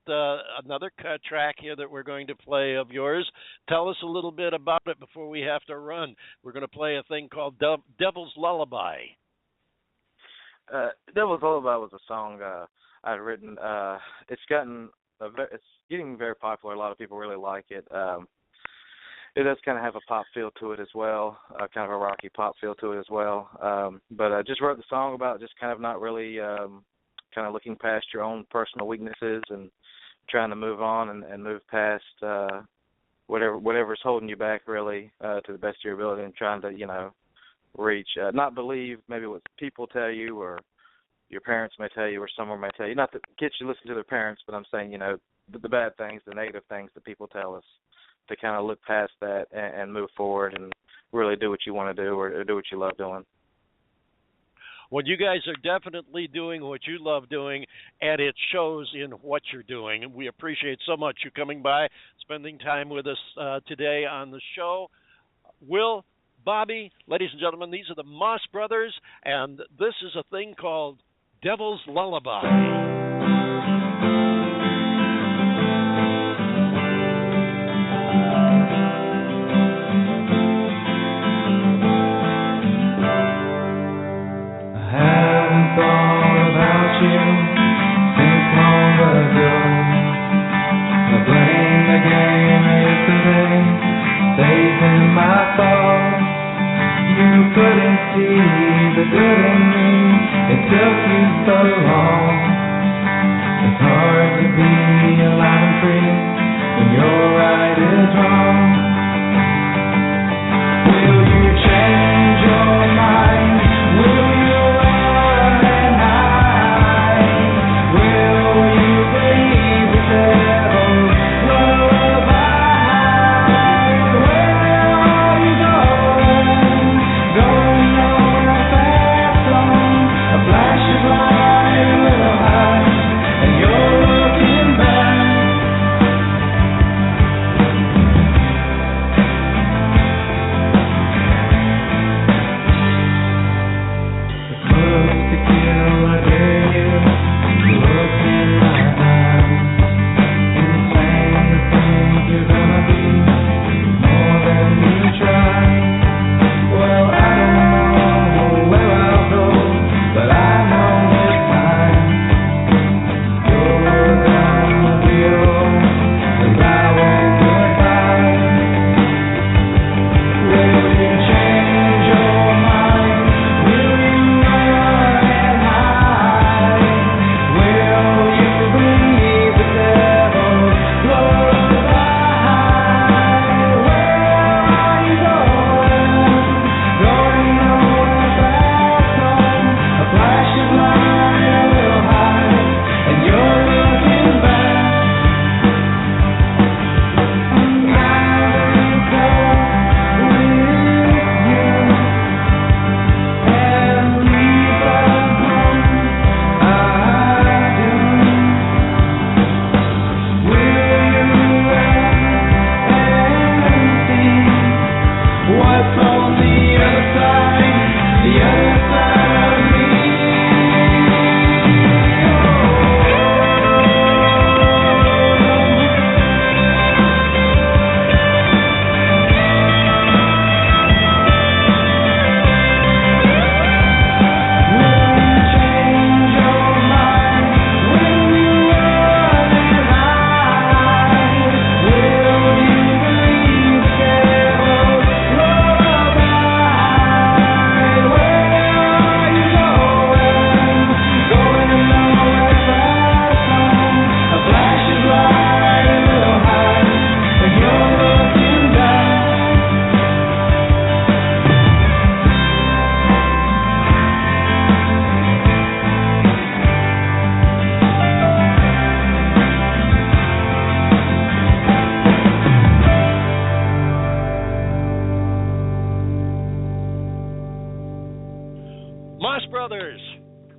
another track here that we're going to play of yours. Tell us a little bit about it before we have to run. We're going to play a thing called Devil's Lullaby. Devil's Lullaby was a song I'd written. It's getting very popular. A lot of people really like it. It does kind of have a pop feel to it as well, kind of a rocky pop feel to it as well. But I just wrote the song about just kind of not really kind of looking past your own personal weaknesses and trying to move on and move past whatever's holding you back, really, to the best of your ability, and trying to, reach, not believe maybe what people tell you or your parents may tell you or someone may tell you. Not that kids should listen to their parents, but I'm saying, the bad things, the negative things that people tell us, to kind of look past that and move forward and really do what you want to do or do what you love doing. Well, you guys are definitely doing what you love doing, and it shows in what you're doing. And we appreciate so much you coming by, spending time with us today on the show. Will, Bobby, ladies and gentlemen, these are the Moss Brothers, and this is a thing called Devil's Lullaby. The good in me, it took you so long. It's hard to be alive and free when your right is wrong. Will you change your mind? Will you run and hide? Will you believe the devil's lullaby? Where are you going? Going nowhere fast on a flash of light, a little high, and you're looking back.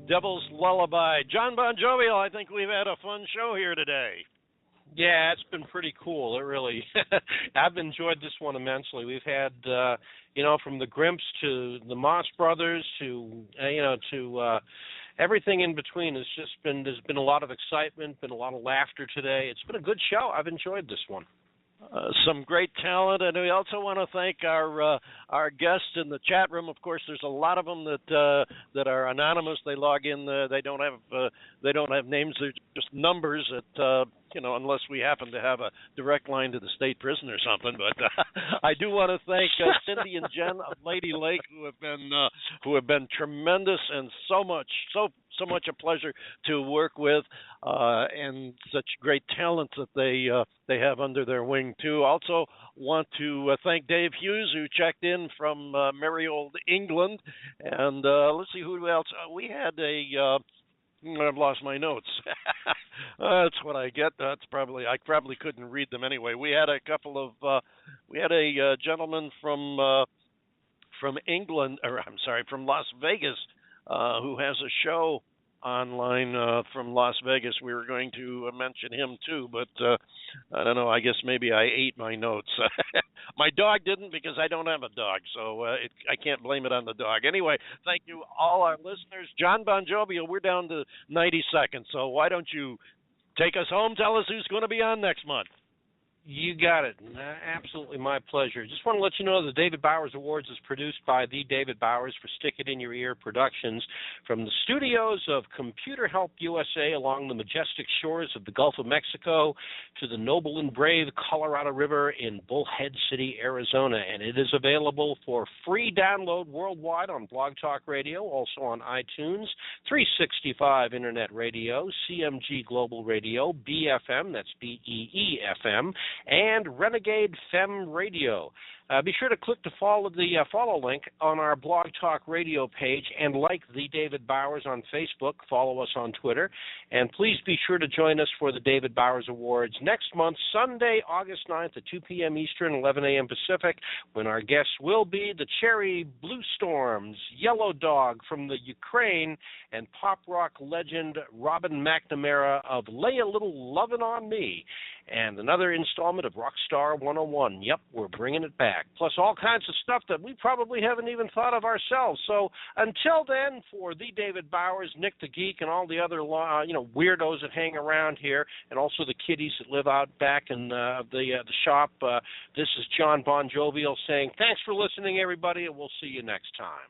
Devil's Lullaby. John Bon Jovial, I think we've had a fun show here today. Yeah, it's been pretty cool. It really, I've enjoyed this one immensely. We've had, from the Grimps to the Moss Brothers to everything in between. There's been a lot of excitement, been a lot of laughter today. It's been a good show. I've enjoyed this one. Some great talent, and we also want to thank our guests in the chat room. Of course, there's a lot of them that are anonymous. They log in. They don't have names. They're just numbers that unless we happen to have a direct line to the state prison or something. But I do want to thank Cindy and Jen of Lady Lake, who have been tremendous and so much a pleasure to work with, and such great talent that they have under their wing too. Also want to thank Dave Hughes, who checked in from merry old England, and let's see who else. We had I've lost my notes. That's what I get. I probably couldn't read them anyway. We had a couple of gentleman from England, from Las Vegas, who has a show online from Las Vegas. We were going to mention him too, but I don't know. I guess maybe I ate my notes. My dog didn't, because I don't have a dog, so I can't blame it on the dog. Anyway, thank you all our listeners. John Bon Jovial, we're down to 90 seconds, so why don't you take us home? Tell us who's going to be on next month. You got it. Absolutely my pleasure. Just want to let you know the David Bowers Awards is produced by the David Bowers for Stick It In Your Ear Productions from the studios of Computer Help USA along the majestic shores of the Gulf of Mexico to the noble and brave Colorado River in Bullhead City, Arizona. And it is available for free download worldwide on Blog Talk Radio, also on iTunes, 365 Internet Radio, CMG Global Radio, BFM, that's BEEFM, and Renegade Fem Radio. Be sure to click the follow link on our Blog Talk Radio page, and like the David Bowers on Facebook. Follow us on Twitter, and please be sure to join us for the David Bowers Awards next month, Sunday, August 9th at 2 p.m. Eastern, 11 a.m. Pacific, when our guests will be the Cherry Blue Storms, Yellow Dog from the Ukraine, and pop rock legend Robin McNamara of Lay a Little Lovin' on Me, and another installment of Rockstar 101. Yep, we're bringing it back. Plus all kinds of stuff that we probably haven't even thought of ourselves. So until then, for the David Bowers, Nick the Geek, and all the other weirdos that hang around here, and also the kiddies that live out back in the shop, this is John Bon Jovial saying thanks for listening, everybody, and we'll see you next time.